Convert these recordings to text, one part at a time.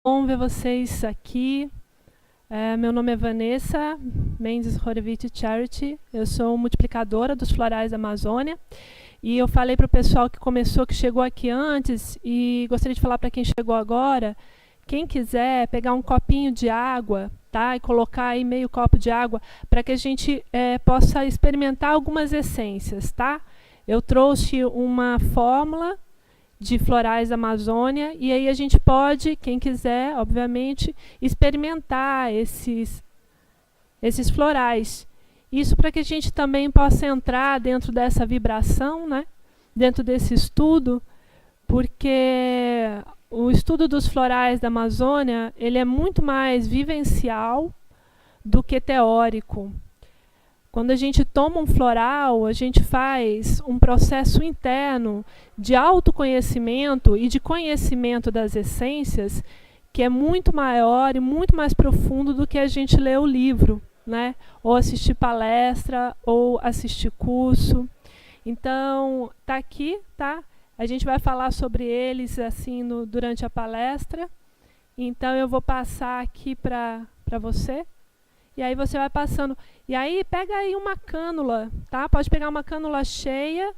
Bom ver vocês aqui. Meu nome é Vanessa Mendes Horowitz Charity. Eu sou multiplicadora dos florais da Amazônia. E eu falei para o pessoal que chegou aqui antes, e gostaria de falar para quem chegou agora, quem quiser pegar um copinho de água, tá? E colocar aí meio copo de água, para que a gente possa experimentar algumas essências, tá? Eu trouxe uma fórmula de florais da Amazônia, e aí a gente pode, quem quiser, obviamente, experimentar esses florais. Isso para que a gente também possa entrar dentro dessa vibração, né? Dentro desse estudo, porque o estudo dos florais da Amazônia ele é muito mais vivencial do que teórico. Quando a gente toma um floral, a gente faz um processo interno de autoconhecimento e de conhecimento das essências que é muito maior e muito mais profundo do que a gente ler o livro, né? Ou assistir palestra, ou assistir curso. Então, tá aqui, tá? A gente vai falar sobre eles assim durante a palestra. Então, eu vou passar aqui para você. E aí você vai passando. E aí pega aí uma cânula, tá? Pode pegar uma cânula cheia,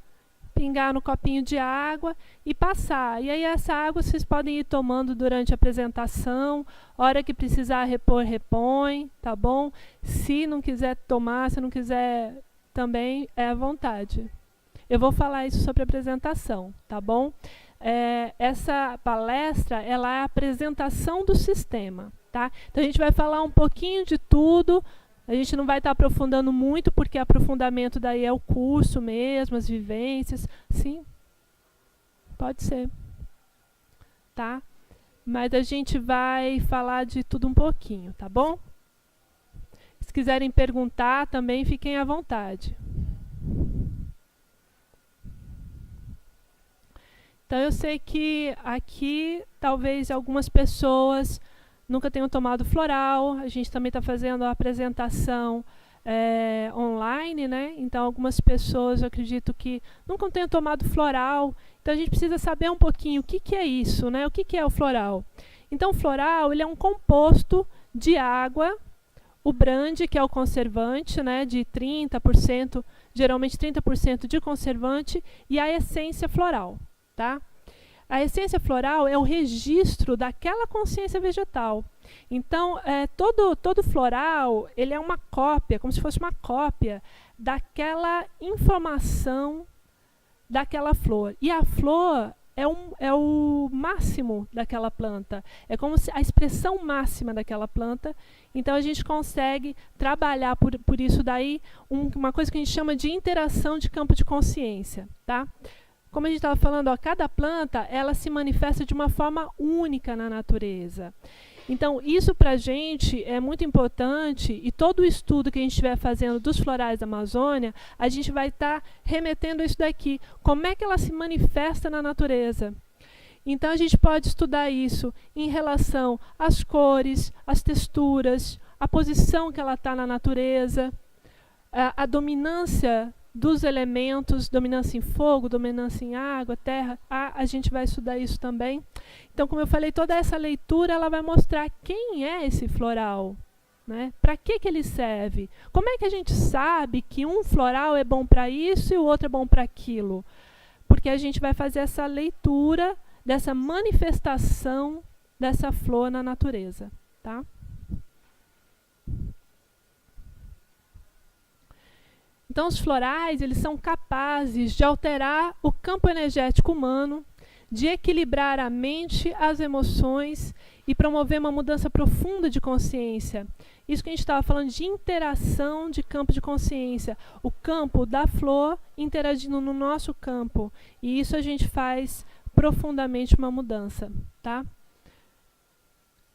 pingar no copinho de água e passar. E aí essa água vocês podem ir tomando durante a apresentação. Hora que precisar repor, repõe, tá bom? Se não quiser tomar, se não quiser também, é à vontade. Eu vou falar isso sobre a apresentação, tá bom? Essa palestra, ela é a apresentação do sistema. Tá? Então a gente vai falar um pouquinho de tudo, a gente não vai estar aprofundando muito, porque aprofundamento daí é o curso mesmo, as vivências. Sim, pode ser. Tá? Mas a gente vai falar de tudo um pouquinho, tá bom? Se quiserem perguntar também, fiquem à vontade. Então eu sei que aqui talvez algumas pessoas nunca tenham tomado floral. A gente também está fazendo a apresentação online, né? Então algumas pessoas, eu acredito que nunca tenham tomado floral. Então a gente precisa saber um pouquinho o que é isso, né? O que é o floral. Então o floral ele é um composto de água, o brande, que é o conservante, né? De 30%, geralmente 30% de conservante, e a essência floral, tá? A essência floral é o registro daquela consciência vegetal. Então, todo floral ele é uma cópia, como se fosse uma cópia daquela informação daquela flor. E a flor é o máximo daquela planta. É como se a expressão máxima daquela planta. Então, a gente consegue trabalhar por isso daí uma coisa que a gente chama de interação de campo de consciência, tá? Como a gente estava falando, ó, cada planta ela se manifesta de uma forma única na natureza. Então, isso para a gente é muito importante, e todo o estudo que a gente estiver fazendo dos florais da Amazônia, a gente vai estar remetendo a isso daqui. Como é que ela se manifesta na natureza? Então, a gente pode estudar isso em relação às cores, às texturas, a posição que ela está na natureza, a dominância dos elementos, dominância em fogo, dominância em água, terra, a gente vai estudar isso também. Então, como eu falei, toda essa leitura ela vai mostrar quem é esse floral, né? Para que ele serve? Como é que a gente sabe que um floral é bom para isso e o outro é bom para aquilo? Porque a gente vai fazer essa leitura dessa manifestação dessa flor na natureza, tá? Então, os florais eles são capazes de alterar o campo energético humano, de equilibrar a mente, as emoções e promover uma mudança profunda de consciência. Isso que a gente estava falando de interação de campo de consciência. O campo da flor interagindo no nosso campo. E isso a gente faz profundamente uma mudança, tá?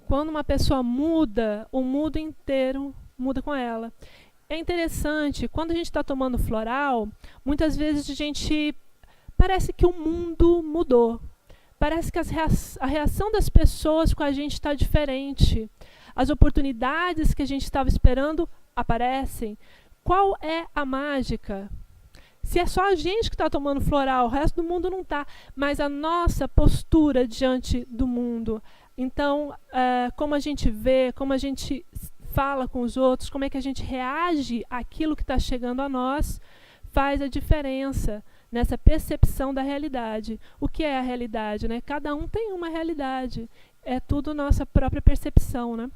Quando uma pessoa muda, o mundo inteiro muda com ela. É interessante, quando a gente está tomando floral, muitas vezes parece que o mundo mudou. Parece que a reação das pessoas com a gente está diferente. As oportunidades que a gente estava esperando aparecem. Qual é a mágica? Se é só a gente que está tomando floral, o resto do mundo não está. Mas a nossa postura diante do mundo, Então, como a gente vê, como a gente fala com os outros, como é que a gente reage àquilo que está chegando a nós, faz a diferença nessa percepção da realidade. O que é a realidade, né? Cada um tem uma realidade. É tudo nossa própria percepção, né?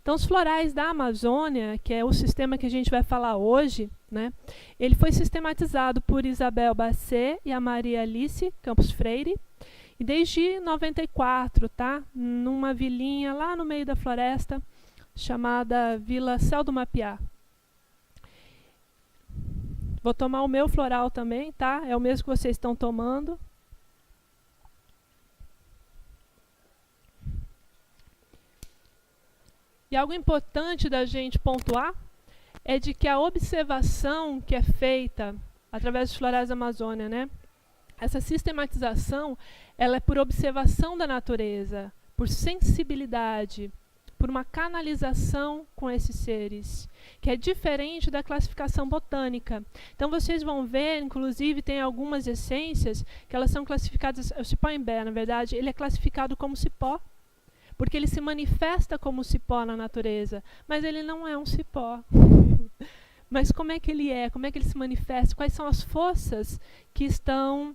Então, os florais da Amazônia, que é o sistema que a gente vai falar hoje, né, ele foi sistematizado por Isabel Bacet e a Maria Alice Campos Freire, e desde 94, tá, numa vilinha lá no meio da floresta, chamada Vila Céu do Mapiá. Vou tomar o meu floral também, tá? É o mesmo que vocês estão tomando. E algo importante da gente pontuar é de que a observação que é feita através dos florais da Amazônia, né? Essa sistematização, ela é por observação da natureza, por sensibilidade, por uma canalização com esses seres, que é diferente da classificação botânica. Então vocês vão ver, inclusive, tem algumas essências que elas são classificadas, o cipó imbé, na verdade, ele é classificado como cipó, porque ele se manifesta como cipó na natureza, mas ele não é um cipó. Mas como é que ele é? Como é que ele se manifesta? Quais são as forças que estão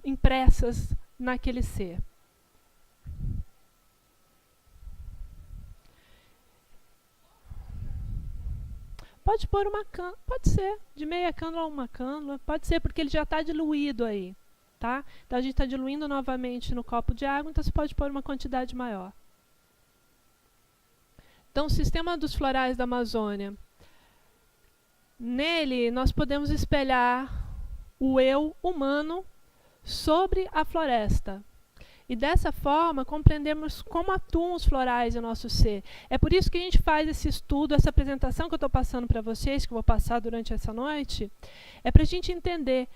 impressas naquele ser? Pode pôr uma cânula, pode ser, de meia cânula a uma cânula, pode ser, porque ele já está diluído aí. Tá? Então a gente está diluindo novamente no copo de água, então você pode pôr uma quantidade maior. Então, o sistema dos florais da Amazônia. Nele, nós podemos espelhar o eu humano sobre a floresta. E dessa forma, compreendemos como atuam os florais em nosso ser. É por isso que a gente faz esse estudo, essa apresentação que eu estou passando para vocês, que eu vou passar durante essa noite, é para a gente entender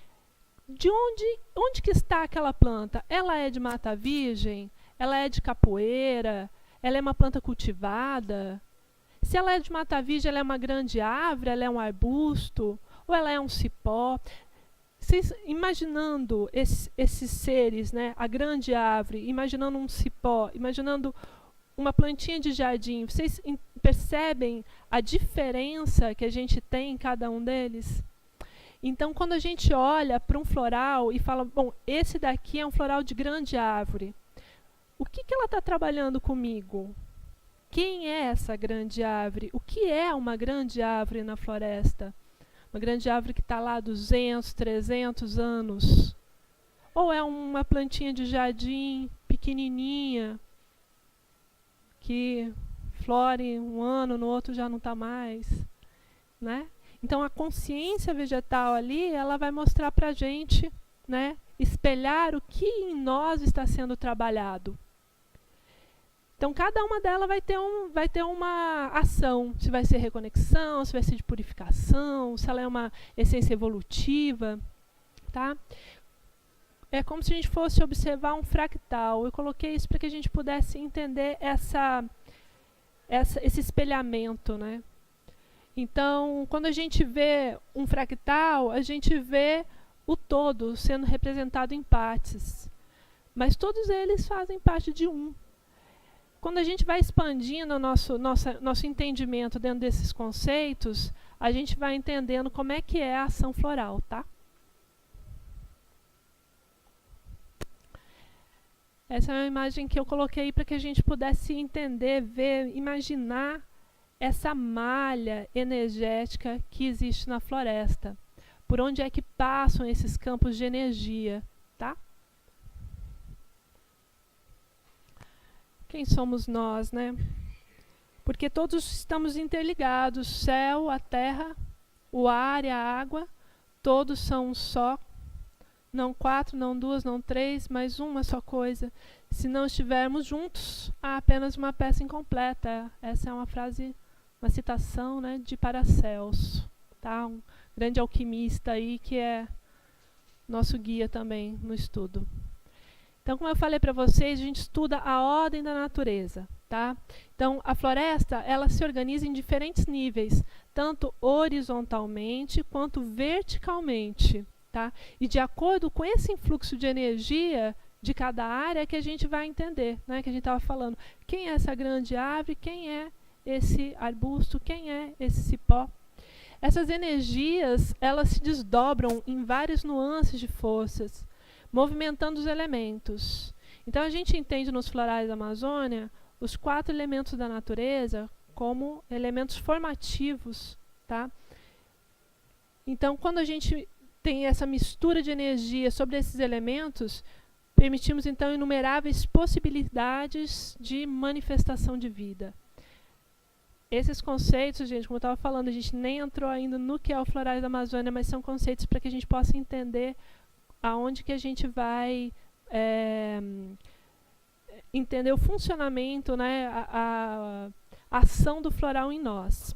de onde que está aquela planta. Ela é de mata virgem? Ela é de capoeira? Ela é uma planta cultivada? Se ela é de mata virgem, ela é uma grande árvore? Ela é um arbusto? Ou ela é um cipó? Vocês, imaginando esses seres, né, a grande árvore, imaginando um cipó, imaginando uma plantinha de jardim, vocês percebem a diferença que a gente tem em cada um deles? Então, quando a gente olha para um floral e fala, bom, esse daqui é um floral de grande árvore, o que ela está trabalhando comigo? Quem é essa grande árvore? O que é uma grande árvore na floresta? Uma grande árvore que está lá há 200, 300 anos? Ou é uma plantinha de jardim pequenininha, que flore um ano, no outro já não está mais, né? Então, a consciência vegetal ali, ela vai mostrar para a gente, né, espelhar o que em nós está sendo trabalhado. Então, cada uma delas vai ter uma ação. Se vai ser reconexão, se vai ser de purificação, se ela é uma essência evolutiva. Tá? É como se a gente fosse observar um fractal. Eu coloquei isso para que a gente pudesse entender esse espelhamento, né? Então, quando a gente vê um fractal, a gente vê o todo sendo representado em partes. Mas todos eles fazem parte de um. Quando a gente vai expandindo o nosso entendimento dentro desses conceitos, a gente vai entendendo como é que é a ação floral, tá? Essa é uma imagem que eu coloquei para que a gente pudesse entender, ver, imaginar essa malha energética que existe na floresta. Por onde é que passam esses campos de energia, tá? Quem somos nós, né? Porque todos estamos interligados, o céu, a terra, o ar e a água, todos são um só. Não 4, não 2, não 3, mas uma só coisa. Se não estivermos juntos, há apenas uma peça incompleta. Essa é uma frase, uma citação, né, de Paracelso, tá? Um grande alquimista aí que é nosso guia também no estudo. Então, como eu falei para vocês, a gente estuda a ordem da natureza, tá? Então, a floresta, ela se organiza em diferentes níveis, tanto horizontalmente quanto verticalmente, Tá? E de acordo com esse influxo de energia de cada área que a gente vai entender, né? Que a gente estava falando, quem é essa grande árvore, quem é esse arbusto, quem é esse cipó. Essas energias, elas se desdobram em várias nuances de forças, movimentando os elementos. Então a gente entende nos florais da Amazônia os 4 elementos da natureza como elementos formativos, tá? Então quando a gente tem essa mistura de energia sobre esses elementos, permitimos então inumeráveis possibilidades de manifestação de vida. Esses conceitos, gente, como eu estava falando, a gente nem entrou ainda no que é o Florais da Amazônia, mas são conceitos para que a gente possa entender aonde que a gente vai entender o funcionamento, né, a ação do floral em nós.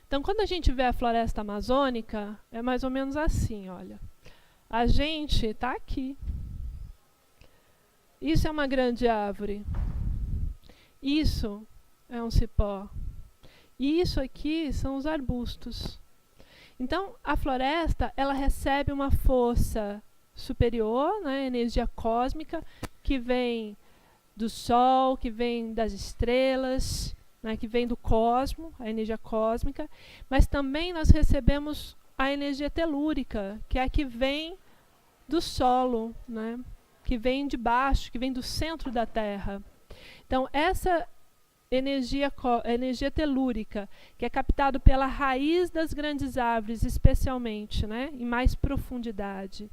Então, quando a gente vê a floresta amazônica, é mais ou menos assim, olha. A gente está aqui. Isso é uma grande árvore. Isso é um cipó. E isso aqui são os arbustos. Então, a floresta, ela recebe uma força superior, né, energia cósmica, que vem do Sol, que vem das estrelas, né, que vem do cosmo, a energia cósmica, mas também nós recebemos a energia telúrica, que é a que vem do solo, né, que vem de baixo, que vem do centro da Terra. Então, essa energia telúrica, que é captado pela raiz das grandes árvores, especialmente, né, em mais profundidade,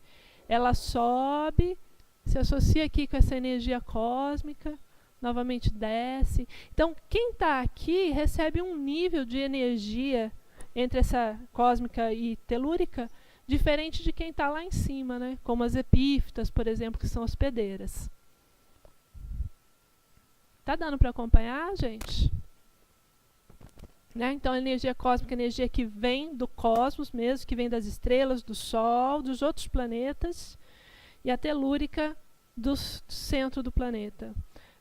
ela sobe, se associa aqui com essa energia cósmica, novamente desce. Então, quem está aqui recebe um nível de energia entre essa cósmica e telúrica diferente de quem está lá em cima, né? Como as epífitas, por exemplo, que são hospedeiras. Tá dando para acompanhar, gente? Né? Então, a energia cósmica é a energia que vem do cosmos mesmo, que vem das estrelas, do Sol, dos outros planetas, e a telúrica do centro do planeta.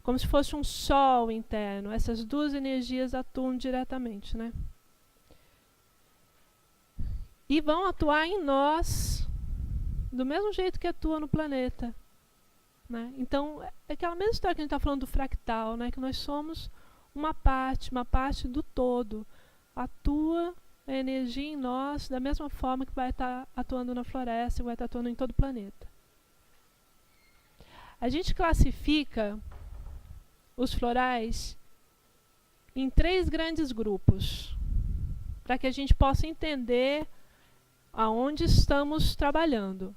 Como se fosse um sol interno. Essas duas energias atuam diretamente, né? E vão atuar em nós do mesmo jeito que atua no planeta. Né? Então, é aquela mesma história que a gente está falando do fractal, né? Que nós somos uma parte do todo. Atua a energia em nós da mesma forma que vai estar atuando na floresta e vai estar atuando em todo o planeta. A gente classifica os florais em 3 grandes grupos, para que a gente possa entender aonde estamos trabalhando.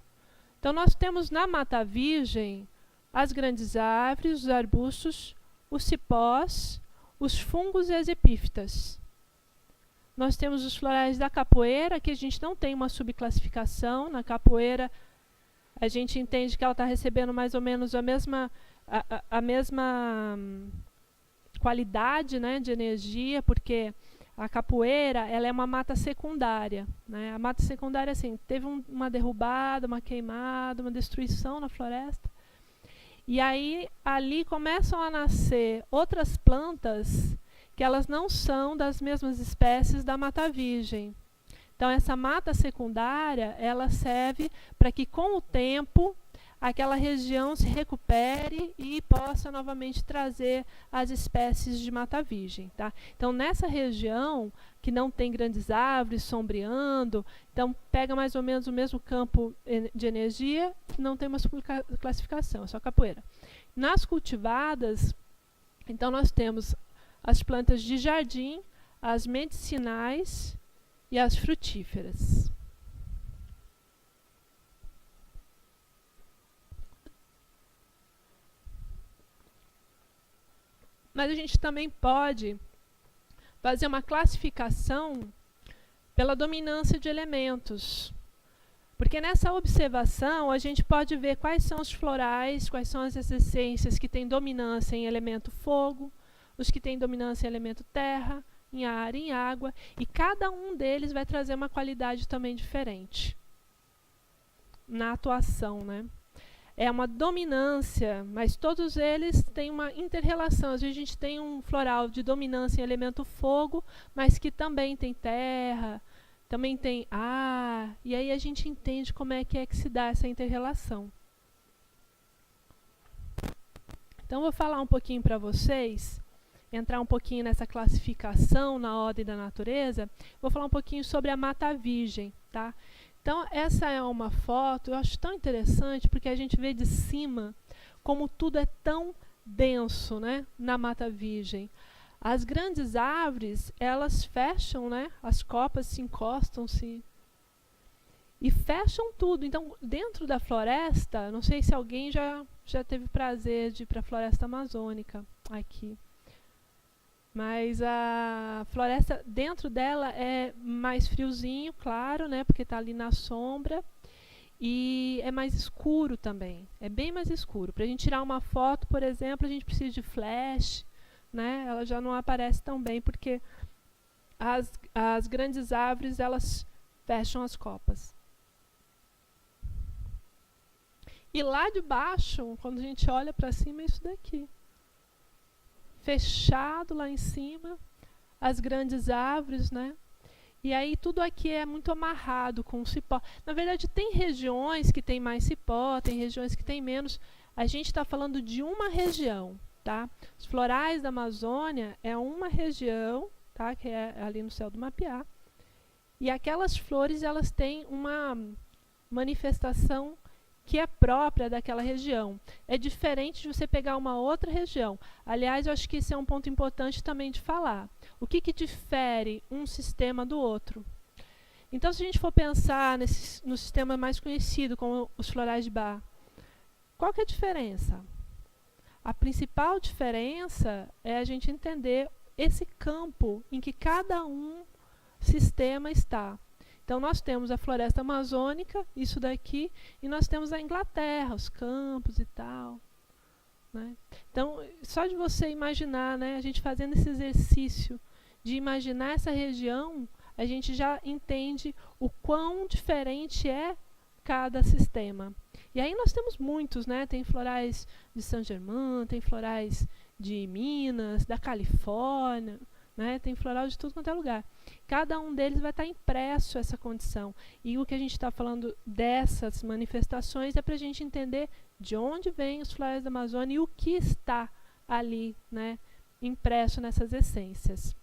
Então, nós temos na Mata Virgem as grandes árvores, os arbustos, os cipós, os fungos e as epífitas. Nós temos os florais da capoeira, que a gente não tem uma subclassificação. Na capoeira, a gente entende que ela está recebendo mais ou menos a mesma qualidade, né, de energia, porque a capoeira ela é uma mata secundária. Né? A mata secundária, assim, teve uma derrubada, uma queimada, uma destruição na floresta. E aí, ali começam a nascer outras plantas que elas não são das mesmas espécies da Mata Virgem. Então, essa mata secundária, ela serve para que, com o tempo, aquela região se recupere e possa novamente trazer as espécies de Mata Virgem. Tá? Então, nessa região, que não tem grandes árvores sombreando, então pega mais ou menos o mesmo campo de energia, não tem uma classificação, é só capoeira. Nas cultivadas, então nós temos as plantas de jardim, as medicinais e as frutíferas. Mas a gente também pode fazer uma classificação pela dominância de elementos. Porque nessa observação a gente pode ver quais são os florais, quais são as essências que têm dominância em elemento fogo, os que têm dominância em elemento terra, em ar, em água, e cada um deles vai trazer uma qualidade também diferente na atuação, né? É uma dominância, mas todos eles têm uma inter-relação. Às vezes a gente tem um floral de dominância em elemento fogo, mas que também tem terra, Também tem e aí a gente entende como é que se dá essa inter-relação. Então, vou falar um pouquinho para vocês, entrar um pouquinho nessa classificação na ordem da natureza. Vou falar um pouquinho sobre a mata virgem, tá? Então, essa é uma foto, eu acho tão interessante, porque a gente vê de cima como tudo é tão denso, né, na mata virgem. As grandes árvores, elas fecham, né, as copas se encostam-se e fecham tudo. Então, dentro da floresta, não sei se alguém já teve prazer de ir para a floresta amazônica aqui. Mas a floresta, dentro dela, é mais friozinho, claro, né, porque está ali na sombra. E é mais escuro também, é bem mais escuro. Para a gente tirar uma foto, por exemplo, a gente precisa de flash, né? Ela já não aparece tão bem, porque as grandes árvores, elas fecham as copas. E lá de baixo, quando a gente olha para cima, é isso daqui. Fechado lá em cima, as grandes árvores, né? E aí tudo aqui é muito amarrado com cipó. Na verdade, tem regiões que tem mais cipó, tem regiões que tem menos. A gente está falando de uma região, tá? Os florais da Amazônia é uma região, tá? Que é ali no céu do Mapiá. E aquelas flores, elas têm uma manifestação que é própria daquela região. É diferente de você pegar uma outra região. Aliás, eu acho que esse é um ponto importante também de falar. O que difere um sistema do outro? Então, se a gente for pensar no sistema mais conhecido, como os florais de Bach, qual que é a diferença? A principal diferença é a gente entender esse campo em que cada sistema está. Então, nós temos a floresta amazônica, isso daqui, e nós temos a Inglaterra, os campos e tal. Né? Então, só de você imaginar, né, a gente fazendo esse exercício de imaginar essa região, a gente já entende o quão diferente é cada sistema. E aí nós temos muitos, né? Tem florais de Saint-Germain, tem florais de Minas, da Califórnia, né? Tem floral de tudo quanto é lugar. Cada um deles vai estar impresso essa condição. E o que a gente está falando dessas manifestações é para a gente entender de onde vêm os florais da Amazônia e o que está ali, né, impresso nessas essências.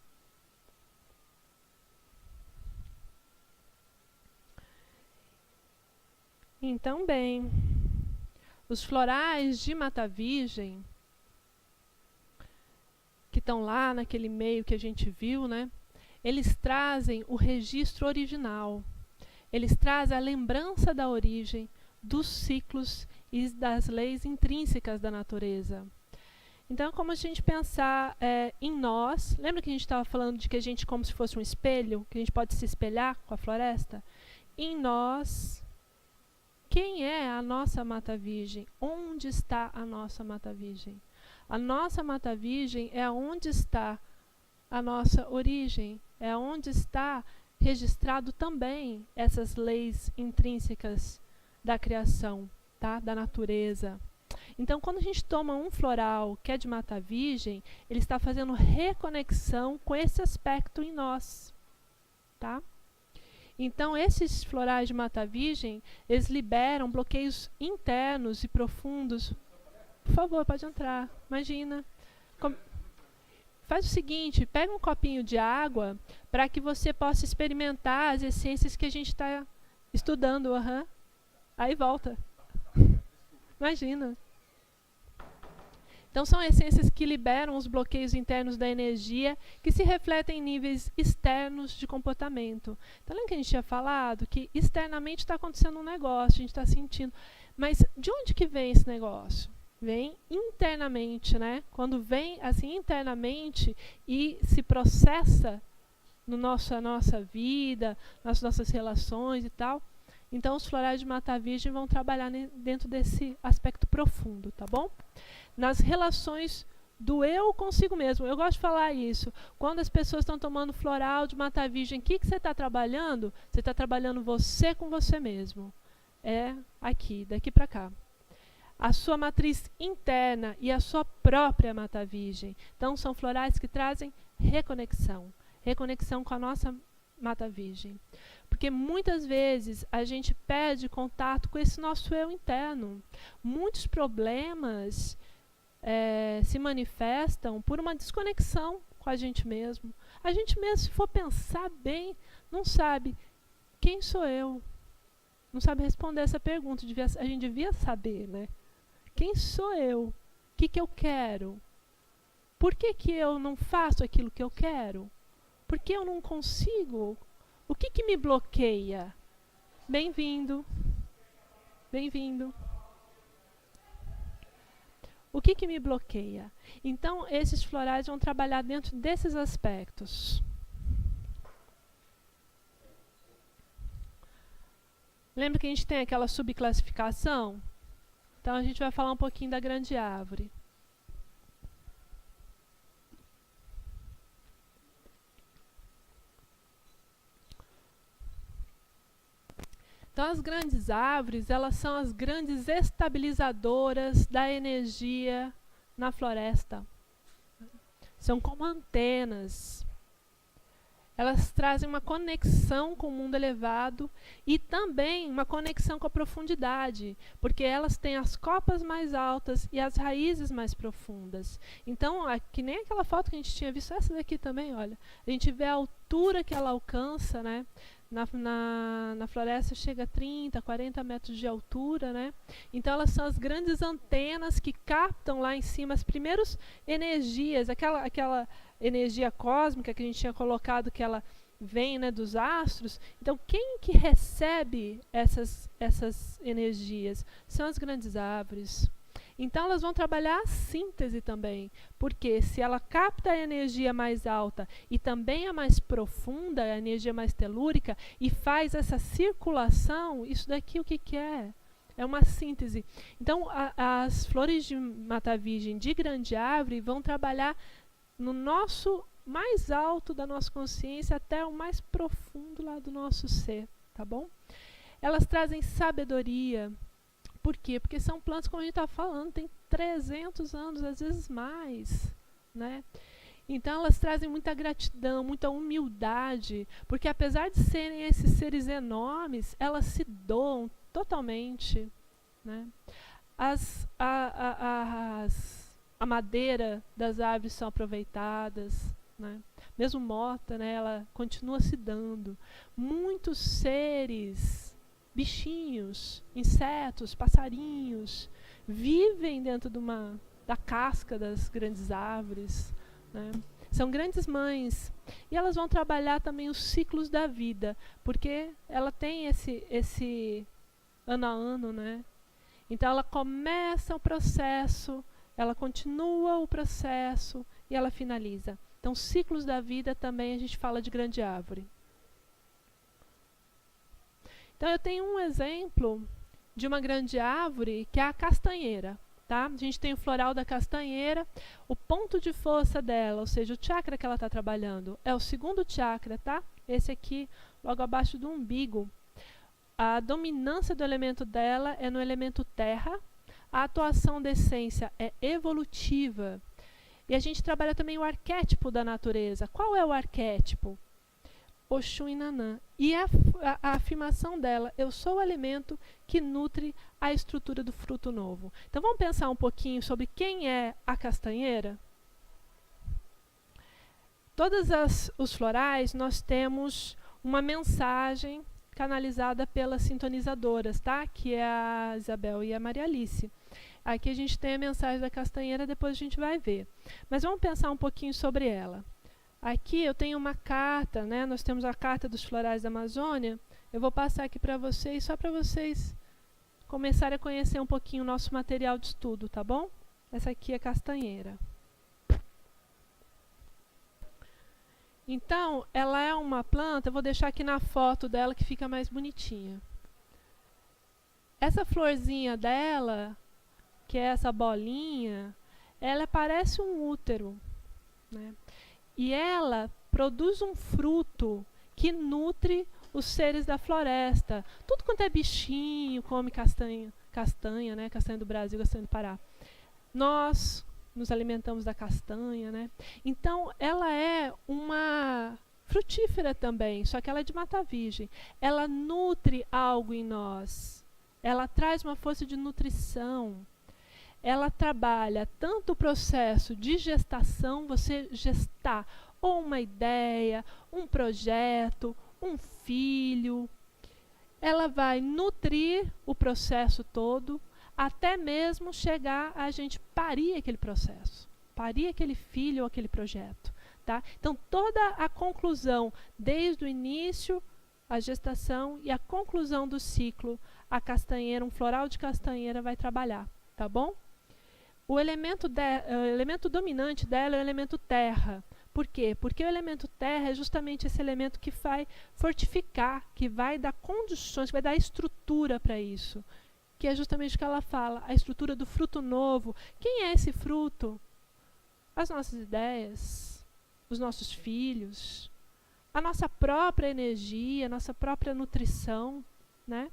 Então, bem, os florais de Mata Virgem, que estão lá naquele meio que a gente viu, né? Eles trazem o registro original. Eles trazem a lembrança da origem, dos ciclos e das leis intrínsecas da natureza. Então, como a gente pensar em nós, lembra que a gente estava falando de que a gente como se fosse um espelho, que a gente pode se espelhar com a floresta? Em nós, quem é a nossa Mata Virgem? Onde está a nossa Mata Virgem? A nossa Mata Virgem é onde está a nossa origem, é onde está registrado também essas leis intrínsecas da criação, tá? Da natureza. Então, quando a gente toma um floral que é de Mata Virgem, ele está fazendo reconexão com esse aspecto em nós, tá? Então, esses florais de Mata Virgem, eles liberam bloqueios internos e profundos. Por favor, pode entrar. Imagina. Faz o seguinte, pega um copinho de água para que você possa experimentar as essências que a gente está estudando. Aí volta. Imagina. Então, são essências que liberam os bloqueios internos da energia, que se refletem em níveis externos de comportamento. Então, lembra que a gente tinha falado que externamente está acontecendo um negócio, a gente está sentindo. Mas de onde que vem esse negócio? Vem internamente, né? Quando vem assim internamente e se processa no nossa vida, nas nossas relações e tal. Então, os florais de Mata Virgem vão trabalhar dentro desse aspecto profundo, tá bom? Nas relações do eu consigo mesmo. Eu gosto de falar isso. Quando as pessoas estão tomando floral de Mata Virgem, o que você está trabalhando? Você está trabalhando você com você mesmo. É aqui, daqui para cá. A sua matriz interna e a sua própria Mata Virgem. Então, são florais que trazem reconexão. Reconexão com a nossa Mata Virgem. Porque muitas vezes a gente perde contato com esse nosso eu interno. Muitos problemas se manifestam por uma desconexão com a gente mesmo. A gente mesmo, se for pensar bem, não sabe quem sou eu. Não sabe responder essa pergunta. A gente devia saber, né? Quem sou eu? O que eu quero? Por que eu não faço aquilo que eu quero? Por que eu não consigo? O que me bloqueia? Bem-vindo. Bem-vindo. O que me bloqueia? Então, esses florais vão trabalhar dentro desses aspectos. Lembra que a gente tem aquela subclassificação? Então, a gente vai falar um pouquinho da grande árvore. Então, as grandes árvores, elas são as grandes estabilizadoras da energia na floresta. São como antenas. Elas trazem uma conexão com o mundo elevado e também uma conexão com a profundidade, porque elas têm as copas mais altas e as raízes mais profundas. Então, que nem aquela foto que a gente tinha visto, essa daqui também, olha. A gente vê a altura que ela alcança, né? Na floresta chega a 30, 40 metros de altura, né? Então elas são as grandes antenas que captam lá em cima as primeiras energias, aquela energia cósmica que a gente tinha colocado, que ela vem, né, dos astros. Então quem que recebe essas energias? São as grandes árvores. Então elas vão trabalhar a síntese também, porque se ela capta a energia mais alta e também a mais profunda, a energia mais telúrica, e faz essa circulação, isso daqui o que é? É uma síntese. Então as flores de mata virgem de grande árvore vão trabalhar no nosso mais alto da nossa consciência até o mais profundo lá do nosso ser, tá bom? Elas trazem sabedoria. Por quê? Porque são plantas, como a gente está falando, tem 300 anos, às vezes mais, né? Então elas trazem muita gratidão, muita humildade, porque apesar de serem esses seres enormes, elas se doam totalmente, né? A madeira das árvores são aproveitadas, né? Mesmo morta, né, ela continua se dando. Muitos seres, bichinhos, insetos, passarinhos, vivem dentro da casca das grandes árvores, né? São grandes mães. E elas vão trabalhar também os ciclos da vida, porque ela tem esse ano a ano, né? Então ela começa o processo, ela continua o processo e ela finaliza. Então, ciclos da vida também a gente fala de grande árvore. Então, eu tenho um exemplo de uma grande árvore, que é a castanheira. Tá? A gente tem o floral da castanheira, o ponto de força dela, ou seja, o chakra que ela está trabalhando, é o segundo chakra, tá? Esse aqui, logo abaixo do umbigo. A dominância do elemento dela é no elemento terra, a atuação da essência é evolutiva. E a gente trabalha também o arquétipo da natureza. Qual é o arquétipo? Oxum e Nanã. E a afirmação dela, eu sou o alimento que nutre a estrutura do fruto novo. Então vamos pensar um pouquinho sobre quem é a castanheira? Todos os florais nós temos uma mensagem canalizada pelas sintonizadoras, tá? Que é a Isabel e a Maria Alice. Aqui a gente tem a mensagem da castanheira, depois a gente vai ver. Mas vamos pensar um pouquinho sobre ela. Aqui eu tenho uma carta, né? Nós temos a carta dos florais da Amazônia. Eu vou passar aqui para vocês, só para vocês começarem a conhecer um pouquinho o nosso material de estudo, tá bom? Essa aqui é a castanheira. Então, ela é uma planta, eu vou deixar aqui na foto dela que fica mais bonitinha. Essa florzinha dela, que é essa bolinha, ela parece um útero, né? E ela produz um fruto que nutre os seres da floresta. Tudo quanto é bichinho come castanha, né? Castanha do Brasil, castanha do Pará. Nós nos alimentamos da castanha, né? Então, ela é uma frutífera também, só que ela é de mata virgem. Ela nutre algo em nós. Ela traz uma força de nutrição. Ela trabalha tanto o processo de gestação, você gestar ou uma ideia, um projeto, um filho. Ela vai nutrir o processo todo, até mesmo chegar a gente parir aquele processo, parir aquele filho ou aquele projeto. Tá? Então, toda a conclusão, desde o início, a gestação e a conclusão do ciclo, a castanheira, um floral de castanheira vai trabalhar. Tá bom? O elemento dominante dela é o elemento terra. Por quê? Porque o elemento terra é justamente esse elemento que vai fortificar, que vai dar condições, que vai dar estrutura para isso. Que é justamente o que ela fala, a estrutura do fruto novo. Quem é esse fruto? As nossas ideias, os nossos filhos, a nossa própria energia, a nossa própria nutrição, né?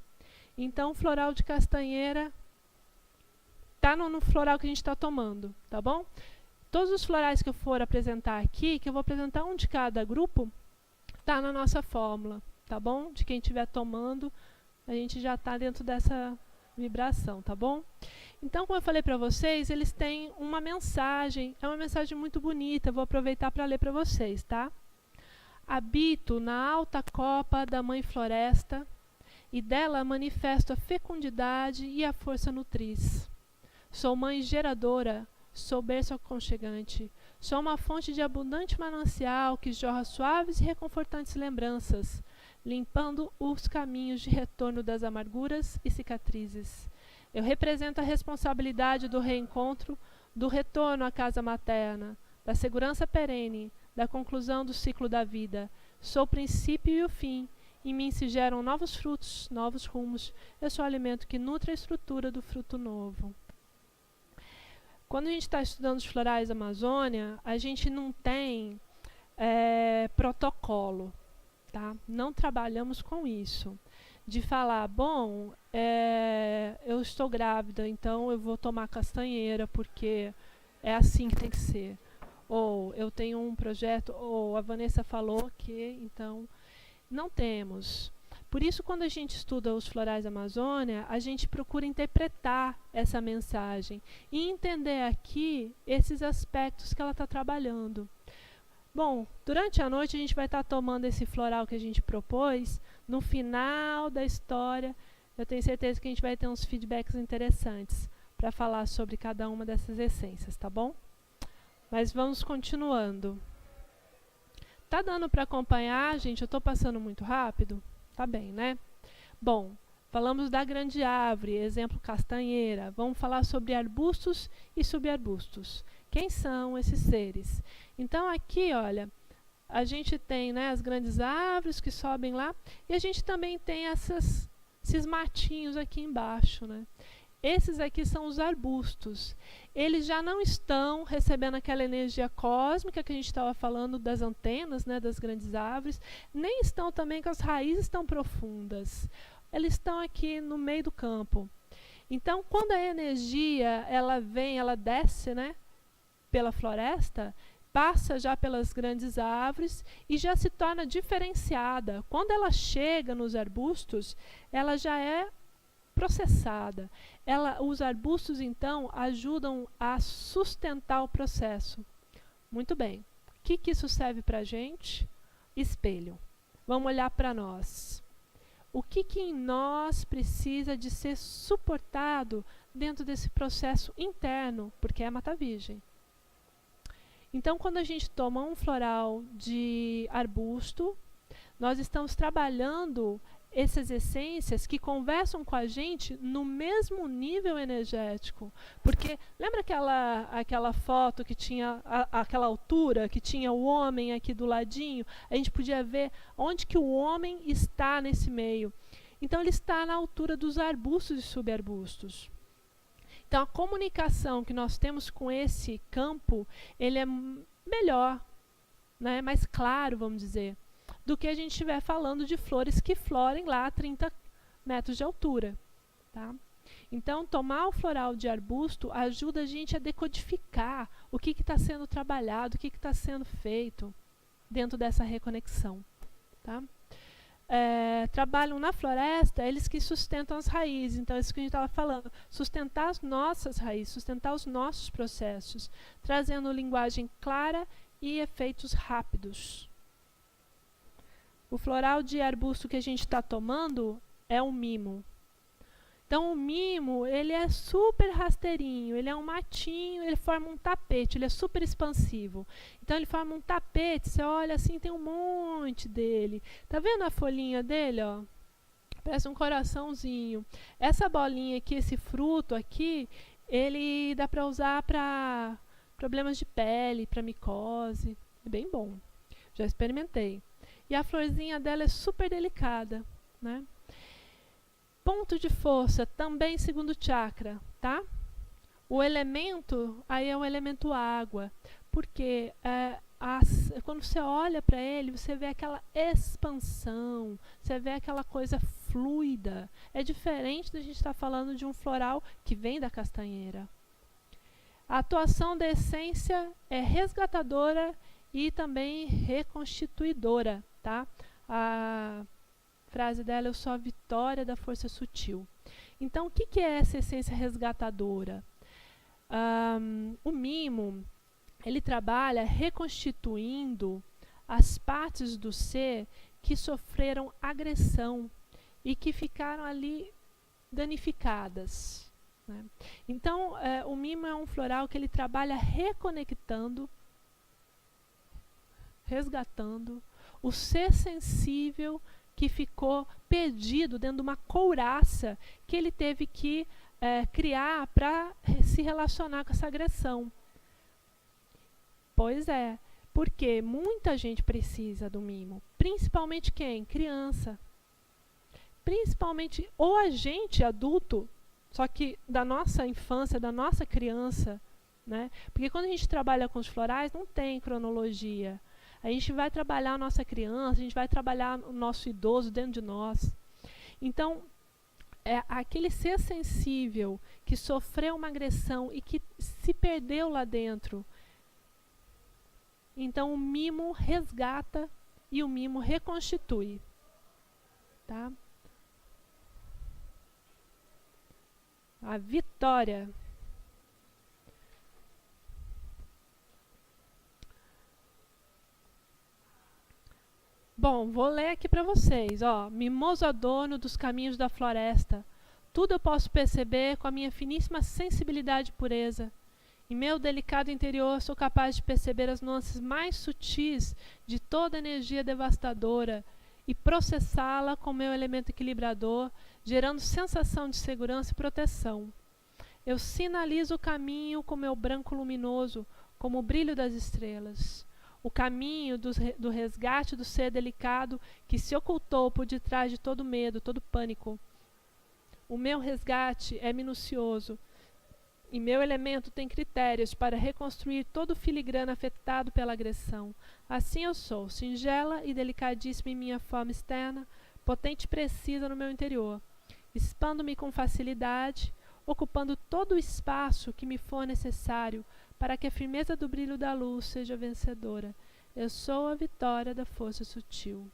Então, o floral de castanheira está no floral que a gente está tomando, tá bom? Todos os florais que eu for apresentar aqui, que eu vou apresentar um de cada grupo, está na nossa fórmula, tá bom? De quem estiver tomando, a gente já está dentro dessa vibração, tá bom? Então, como eu falei para vocês, eles têm uma mensagem, é uma mensagem muito bonita, eu vou aproveitar para ler para vocês, tá? Habito na alta copa da Mãe Floresta, e dela manifesto a fecundidade e a força nutriz. Sou mãe geradora, sou berço aconchegante, sou uma fonte de abundante manancial que jorra suaves e reconfortantes lembranças, limpando os caminhos de retorno das amarguras e cicatrizes. Eu represento a responsabilidade do reencontro, do retorno à casa materna, da segurança perene, da conclusão do ciclo da vida. Sou o princípio e o fim. Em mim se geram novos frutos, novos rumos. Eu sou o alimento que nutre a estrutura do fruto novo. Quando a gente está estudando os florais da Amazônia, a gente não tem protocolo, tá? Não trabalhamos com isso. De falar, bom, eu estou grávida, então eu vou tomar castanheira, porque é assim que tem que ser. Ou eu tenho um projeto, ou a Vanessa falou que, então, não temos. Por isso, quando a gente estuda os florais da Amazônia, a gente procura interpretar essa mensagem e entender aqui esses aspectos que ela está trabalhando. Bom, durante a noite a gente vai estar tomando esse floral que a gente propôs. No final da história, eu tenho certeza que a gente vai ter uns feedbacks interessantes para falar sobre cada uma dessas essências, tá bom? Mas vamos continuando. Tá dando para acompanhar, gente? Eu estou passando muito rápido? Tá bem, né? Bom, falamos da grande árvore, exemplo castanheira. Vamos falar sobre arbustos e subarbustos. Quem são esses seres? Então aqui, olha, a gente tem, né, as grandes árvores que sobem lá, e a gente também tem esses matinhos aqui embaixo, né? Esses aqui são os arbustos. Eles já não estão recebendo aquela energia cósmica que a gente estava falando das antenas, né, das grandes árvores, nem estão também com as raízes tão profundas. Eles estão aqui no meio do campo. Então, quando a energia ela vem, ela desce, né, pela floresta, passa já pelas grandes árvores e já se torna diferenciada. Quando ela chega nos arbustos, ela já é processada. Os arbustos, então, ajudam a sustentar o processo. Muito bem. O que isso serve para a gente? Espelho. Vamos olhar para nós. O que em nós precisa de ser suportado dentro desse processo interno? Porque é mata virgem. Então, quando a gente toma um floral de arbusto, nós estamos trabalhando essas essências que conversam com a gente no mesmo nível energético. Porque lembra aquela foto que tinha aquela altura, que tinha o homem aqui do ladinho? A gente podia ver onde que o homem está nesse meio. Então ele está na altura dos arbustos e subarbustos. Então a comunicação que nós temos com esse campo, ele é melhor, né? Mais claro, vamos dizer, do que a gente estiver falando de flores que florem lá a 30 metros de altura. Tá? Então, tomar o floral de arbusto ajuda a gente a decodificar o que está sendo trabalhado, o que está sendo feito. dentro dessa reconexão. Tá? Trabalham na floresta, eles que sustentam as raízes. Então, isso que a gente estava falando, sustentar as nossas raízes, sustentar os nossos processos, trazendo linguagem clara e efeitos rápidos. O floral de arbusto que a gente está tomando é o mimo. Então, o mimo, ele é super rasteirinho, ele é um matinho, ele forma um tapete, ele é super expansivo. Então, ele forma um tapete, você olha assim, tem um monte dele. Tá vendo a folhinha dele, ó? Parece um coraçãozinho. Essa bolinha aqui, esse fruto aqui, ele dá para usar para problemas de pele, para micose. É bem bom. Já experimentei. E a florzinha dela é super delicada, né? Ponto de força, também segundo chakra, tá? O elemento, aí é o elemento água, porque quando você olha para ele, você vê aquela expansão, você vê aquela coisa fluida. É diferente da gente estar falando de um floral que vem da castanheira. A atuação da essência é resgatadora e também reconstituidora, tá? A frase dela, eu sou a vitória da força sutil. Então, o que é essa essência resgatadora? O mimo, ele trabalha reconstituindo as partes do ser que sofreram agressão e que ficaram ali danificadas, né? Então, o mimo é um floral que ele trabalha reconectando, resgatando o ser sensível que ficou perdido dentro de uma couraça que ele teve que criar para se relacionar com essa agressão. Pois é, porque muita gente precisa do mimo, principalmente quem? Criança. Principalmente ou a gente adulto, só que da nossa infância, da nossa criança, né? Porque quando a gente trabalha com os florais, não tem cronologia. A gente vai trabalhar a nossa criança, a gente vai trabalhar o nosso idoso dentro de nós. Então, aquele ser sensível que sofreu uma agressão e que se perdeu lá dentro. Então, o mimo resgata e o mimo reconstitui. Tá? A vitória. Bom, vou ler aqui para vocês, ó. Mimoso adorno dos caminhos da floresta. Tudo eu posso perceber com a minha finíssima sensibilidade e pureza. Em meu delicado interior sou capaz de perceber as nuances mais sutis de toda energia devastadora e processá-la com meu elemento equilibrador, gerando sensação de segurança e proteção. Eu sinalizo o caminho com meu branco luminoso, como o brilho das estrelas. O caminho do resgate do ser delicado que se ocultou por detrás de todo medo, todo pânico. O meu resgate é minucioso e meu elemento tem critérios para reconstruir todo o filigrana afetado pela agressão. Assim eu sou, singela e delicadíssima em minha forma externa, potente e precisa no meu interior. Expando-me com facilidade, ocupando todo o espaço que me for necessário para que a firmeza do brilho da luz seja vencedora. Eu sou a vitória da força sutil.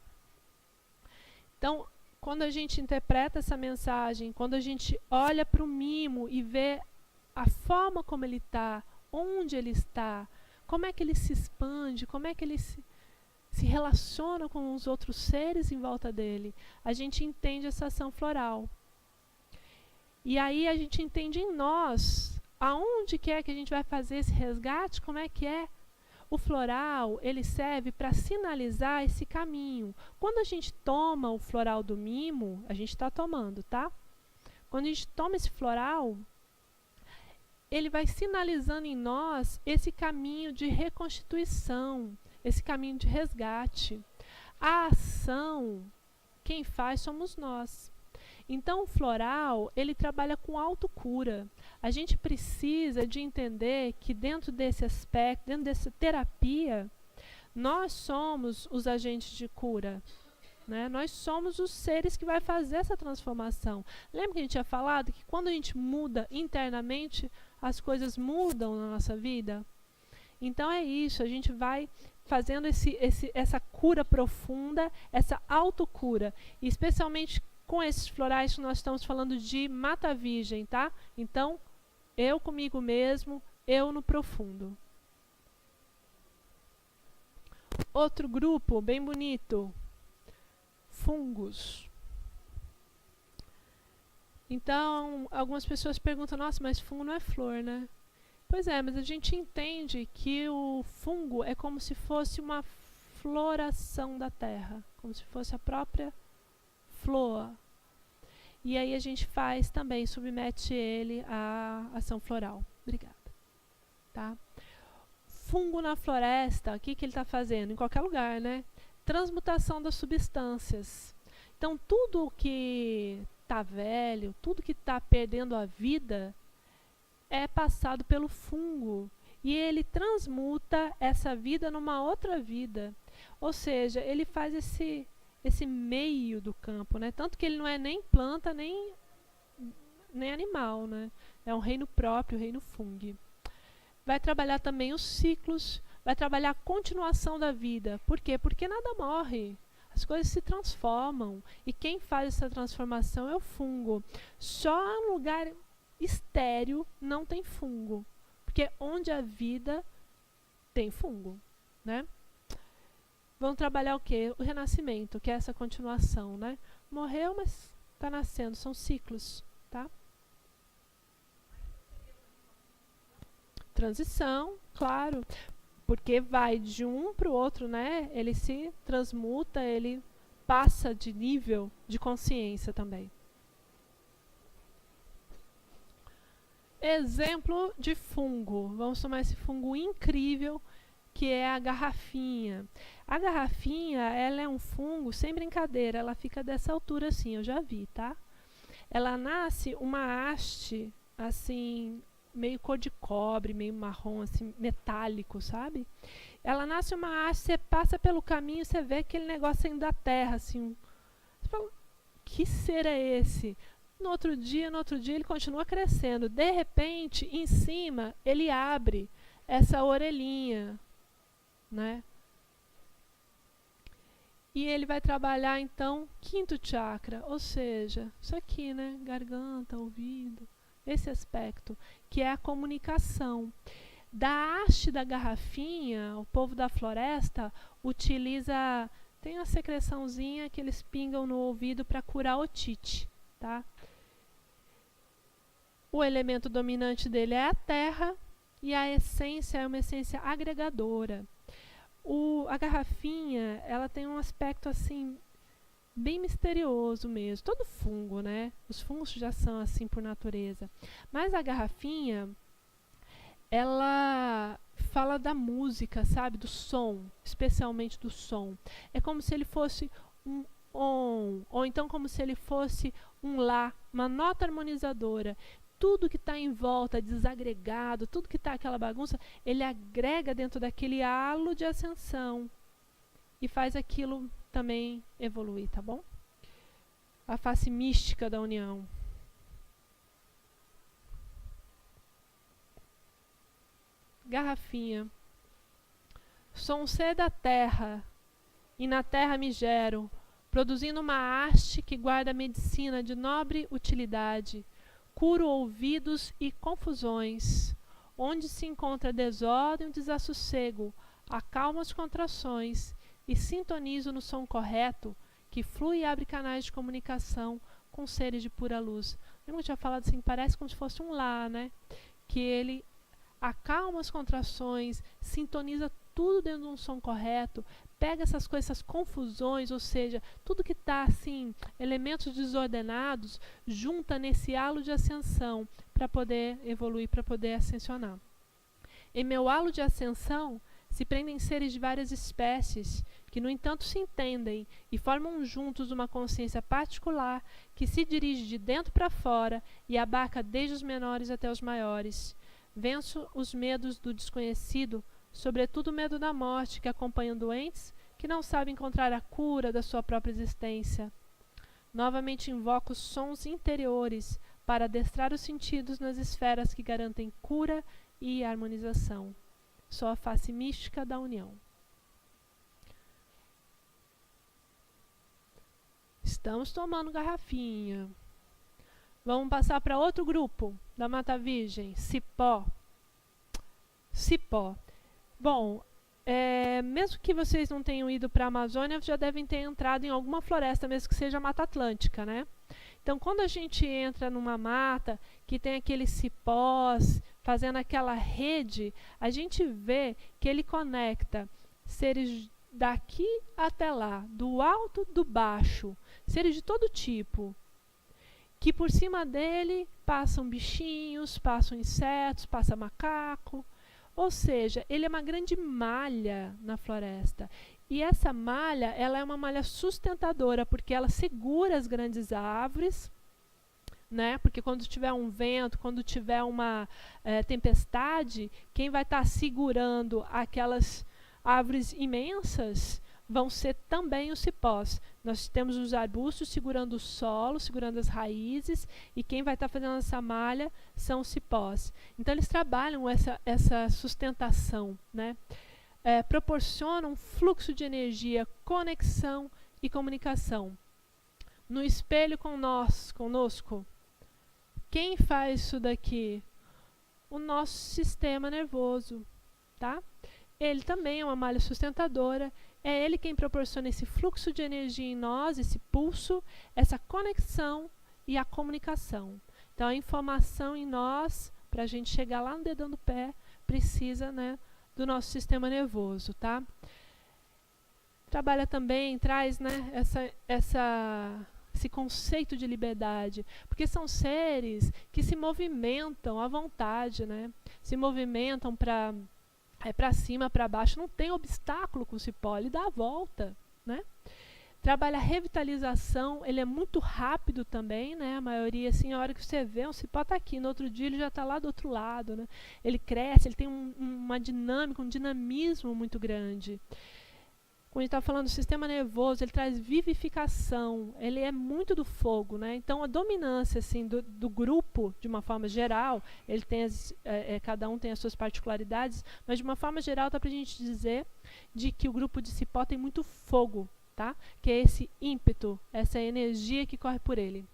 Então, quando a gente interpreta essa mensagem, quando a gente olha para o mimo e vê a forma como ele está, onde ele está, como é que ele se expande, como é que ele se relaciona com os outros seres em volta dele, a gente entende essa ação floral. E aí a gente entende em nós aonde que é que a gente vai fazer esse resgate, como é que é. O floral, ele serve para sinalizar esse caminho. Quando a gente toma o floral do mimo, a gente está tomando, tá? Quando a gente toma esse floral, ele vai sinalizando em nós esse caminho de reconstituição, esse caminho de resgate. A ação, quem faz somos nós. Então, o floral, ele trabalha com autocura. A gente precisa de entender que dentro desse aspecto, dentro dessa terapia, nós somos os agentes de cura, né? Nós somos os seres que vai fazer essa transformação. Lembra que a gente tinha falado que quando a gente muda internamente, as coisas mudam na nossa vida? Então é isso, a gente vai fazendo essa cura profunda, essa autocura, e especialmente com esses florais que nós estamos falando de mata virgem, tá? Então, eu comigo mesmo, eu no profundo. Outro grupo bem bonito, fungos. Então, algumas pessoas perguntam, nossa, mas fungo não é flor, né? Pois é, mas a gente entende que o fungo é como se fosse uma floração da terra, como se fosse a própria flor. E aí a gente faz também, submete ele à ação floral. Obrigada. Tá? Fungo na floresta, o que ele está fazendo? Em qualquer lugar, né? Transmutação das substâncias. Então, tudo que está velho, tudo que está perdendo a vida, é passado pelo fungo. E ele transmuta essa vida numa outra vida. Ou seja, ele faz esse meio do campo, né? Tanto que ele não é nem planta, nem animal, né? É um reino próprio, o reino fungo. Vai trabalhar também os ciclos, vai trabalhar a continuação da vida. Por quê? Porque nada morre. As coisas se transformam. E quem faz essa transformação é o fungo. Só em lugar estéril não tem fungo. Porque onde há vida, tem fungo, né? Vão trabalhar o quê? O renascimento, que é essa continuação, né? Morreu, mas está nascendo. São ciclos, tá? Transição, claro, porque vai de um para o outro, né? Ele se transmuta, ele passa de nível de consciência também. Exemplo de fungo. Vamos tomar esse fungo incrível que é a garrafinha. A garrafinha, ela é um fungo, sem brincadeira, ela fica dessa altura assim, eu já vi, tá? Ela nasce uma haste, assim, meio cor de cobre, meio marrom, assim, metálico, sabe? Ela nasce uma haste, você passa pelo caminho, você vê aquele negócio saindo da terra, assim. Você fala, que ser é esse? No outro dia, ele continua crescendo. De repente, em cima, ele abre essa orelhinha, né? E ele vai trabalhar, então, quinto chakra, ou seja, isso aqui, né? Garganta, ouvido, esse aspecto, que é a comunicação. Da haste da garrafinha, o povo da floresta utiliza, tem uma secreçãozinha que eles pingam no ouvido para curar otite, tá? O elemento dominante dele é a terra e a essência é uma essência agregadora. A garrafinha, ela tem um aspecto assim bem misterioso mesmo. Todo fungo, né? Os fungos já são assim por natureza. Mas a garrafinha, ela fala da música, sabe? Do som, especialmente do som. É como se ele fosse um on, ou então como se ele fosse um lá, uma nota harmonizadora. Tudo que está em volta, desagregado, tudo que está aquela bagunça, ele agrega dentro daquele halo de ascensão e faz aquilo também evoluir, tá bom? A face mística da união. Garrafinha. Sou um ser da terra, e na terra me gero, produzindo uma haste que guarda medicina de nobre utilidade. Curo ouvidos e confusões, onde se encontra desordem e desassossego, acalmo as contrações e sintonizo no som correto, que flui e abre canais de comunicação com seres de pura luz. Lembra que eu tinha falado assim, parece como se fosse um lá, né? Que ele acalma as contrações, sintoniza tudo dentro de um som correto, pega essas coisas, essas confusões, ou seja, tudo que está assim, elementos desordenados, junta nesse halo de ascensão para poder evoluir, para poder ascensionar. Em meu halo de ascensão se prendem seres de várias espécies, que no entanto se entendem e formam juntos uma consciência particular que se dirige de dentro para fora e abarca desde os menores até os maiores. Venço os medos do desconhecido, sobretudo o medo da morte que acompanha doentes que não sabem encontrar a cura da sua própria existência. Novamente invoco sons interiores para adestrar os sentidos nas esferas que garantem cura e harmonização. Sou a face mística da união. Estamos tomando garrafinha. Vamos passar para outro grupo da Mata Virgem, Cipó. Cipó. Bom, mesmo que vocês não tenham ido para a Amazônia, já devem ter entrado em alguma floresta, mesmo que seja Mata Atlântica, né? Então, quando a gente entra numa mata que tem aqueles cipós, fazendo aquela rede, a gente vê que ele conecta seres daqui até lá, do alto, do baixo, seres de todo tipo, que por cima dele passam bichinhos, passam insetos, passa macaco. Ou seja, ele é uma grande malha na floresta. E essa malha, ela é uma malha sustentadora, porque ela segura as grandes árvores, né? Porque quando tiver um vento, quando tiver uma tempestade, quem vai estar segurando aquelas árvores imensas vão ser também os cipós. Nós temos os arbustos segurando o solo, segurando as raízes, e quem vai estar fazendo essa malha são os cipós. Então eles trabalham essa sustentação, né? Proporcionam um fluxo de energia, conexão e comunicação. No espelho conosco, quem faz isso daqui? O nosso sistema nervoso, tá? Ele também é uma malha sustentadora, é ele quem proporciona esse fluxo de energia em nós, esse pulso, essa conexão e a comunicação. Então, a informação em nós, para a gente chegar lá no dedão do pé, precisa, né, do nosso sistema nervoso, tá? Trabalha também, traz, né, esse conceito de liberdade, porque são seres que se movimentam à vontade, né? Se movimentam para cima, para baixo, não tem obstáculo com o cipó, ele dá a volta, né? Trabalha a revitalização, ele é muito rápido também, né? A maioria, assim, a hora que você vê, um cipó está aqui, no outro dia ele já está lá do outro lado, né? Ele cresce, ele tem uma dinâmica, um dinamismo muito grande. Quando a gente está falando do sistema nervoso, ele traz vivificação, ele é muito do fogo, né? Então a dominância assim, do grupo, de uma forma geral, ele tem cada um tem as suas particularidades, mas de uma forma geral dá para a gente dizer de que o grupo de cipó tem muito fogo, tá? Que é esse ímpeto, essa energia que corre por ele.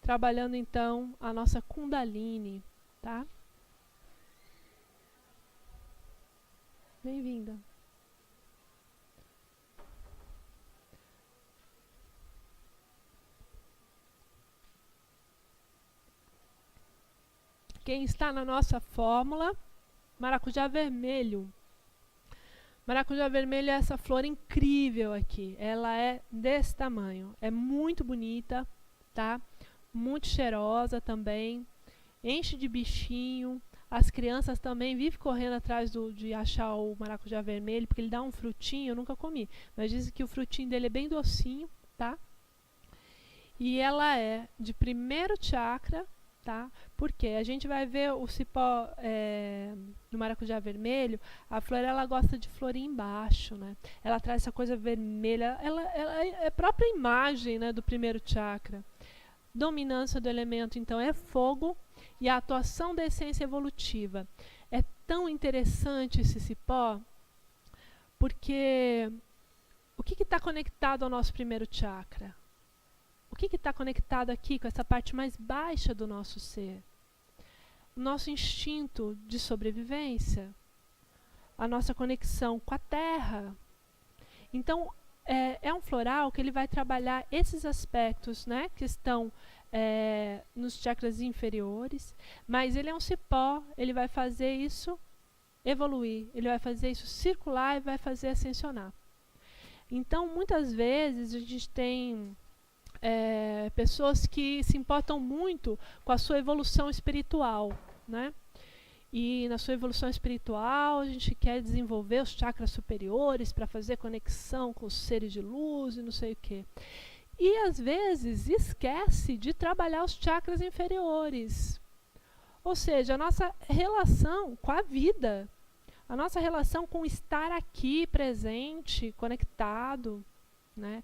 Trabalhando então a nossa Kundalini, tá? Bem-vinda. Quem está na nossa fórmula, maracujá vermelho. Maracujá vermelho é essa flor incrível aqui. Ela é desse tamanho. É muito bonita, tá? Muito cheirosa também. Enche de bichinho. As crianças também vivem correndo atrás de achar o maracujá vermelho, porque ele dá um frutinho, eu nunca comi. Mas dizem que o frutinho dele é bem docinho, tá? E ela é de primeiro chakra, tá? Porque a gente vai ver o cipó do maracujá vermelho, a flor ela gosta de florir embaixo, né? Ela traz essa coisa vermelha, ela é a própria imagem, né, do primeiro chakra. Dominância do elemento, então, é fogo e a atuação da essência evolutiva. É tão interessante esse cipó, porque o que está conectado ao nosso primeiro chakra? O que está conectado aqui com essa parte mais baixa do nosso ser? O nosso instinto de sobrevivência, a nossa conexão com a terra. Então, é um floral que ele vai trabalhar esses aspectos, né, que estão nos chakras inferiores, mas ele é um cipó, ele vai fazer isso evoluir, ele vai fazer isso circular e vai fazer ascensionar. Então, muitas vezes, a gente tem pessoas que se importam muito com a sua evolução espiritual, né? E na sua evolução espiritual a gente quer desenvolver os chakras superiores para fazer conexão com os seres de luz e não sei o quê. E às vezes esquece de trabalhar os chakras inferiores. Ou seja, a nossa relação com a vida, a nossa relação com estar aqui presente, conectado, né?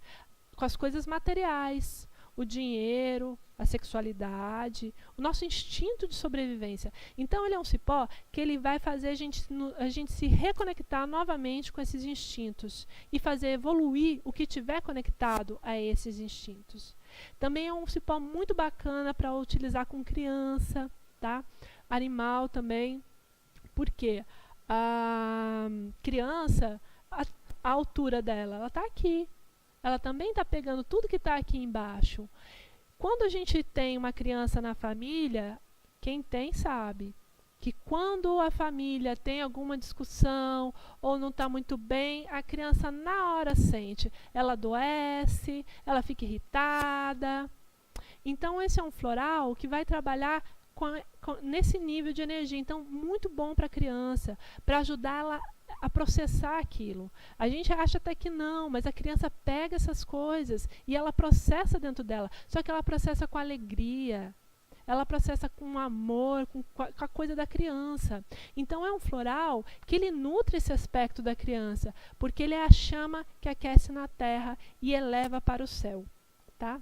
Com as coisas materiais. o dinheiro, a sexualidade, o nosso instinto de sobrevivência. Então ele é um cipó que ele vai fazer a gente se reconectar novamente com esses instintos e fazer evoluir o que tiver conectado a esses instintos. Também é um cipó muito bacana para utilizar com criança, tá? Animal também. Por quê? A criança, a altura dela, ela está aqui. Ela também está pegando tudo que está aqui embaixo. Quando a gente tem uma criança na família, quem tem sabe que quando a família tem alguma discussão ou não está muito bem, a criança na hora sente. Ela adoece, ela fica irritada. Então esse é um floral que vai trabalhar nesse nível de energia. Então muito bom para a criança, para ajudá-la a processar aquilo. A gente acha até que não, mas a criança pega essas coisas e ela processa dentro dela. Só que ela processa com alegria, ela processa com amor, com a coisa da criança. Então é um floral que ele nutre esse aspecto da criança, porque ele é a chama que aquece na terra e eleva para o céu. Tá?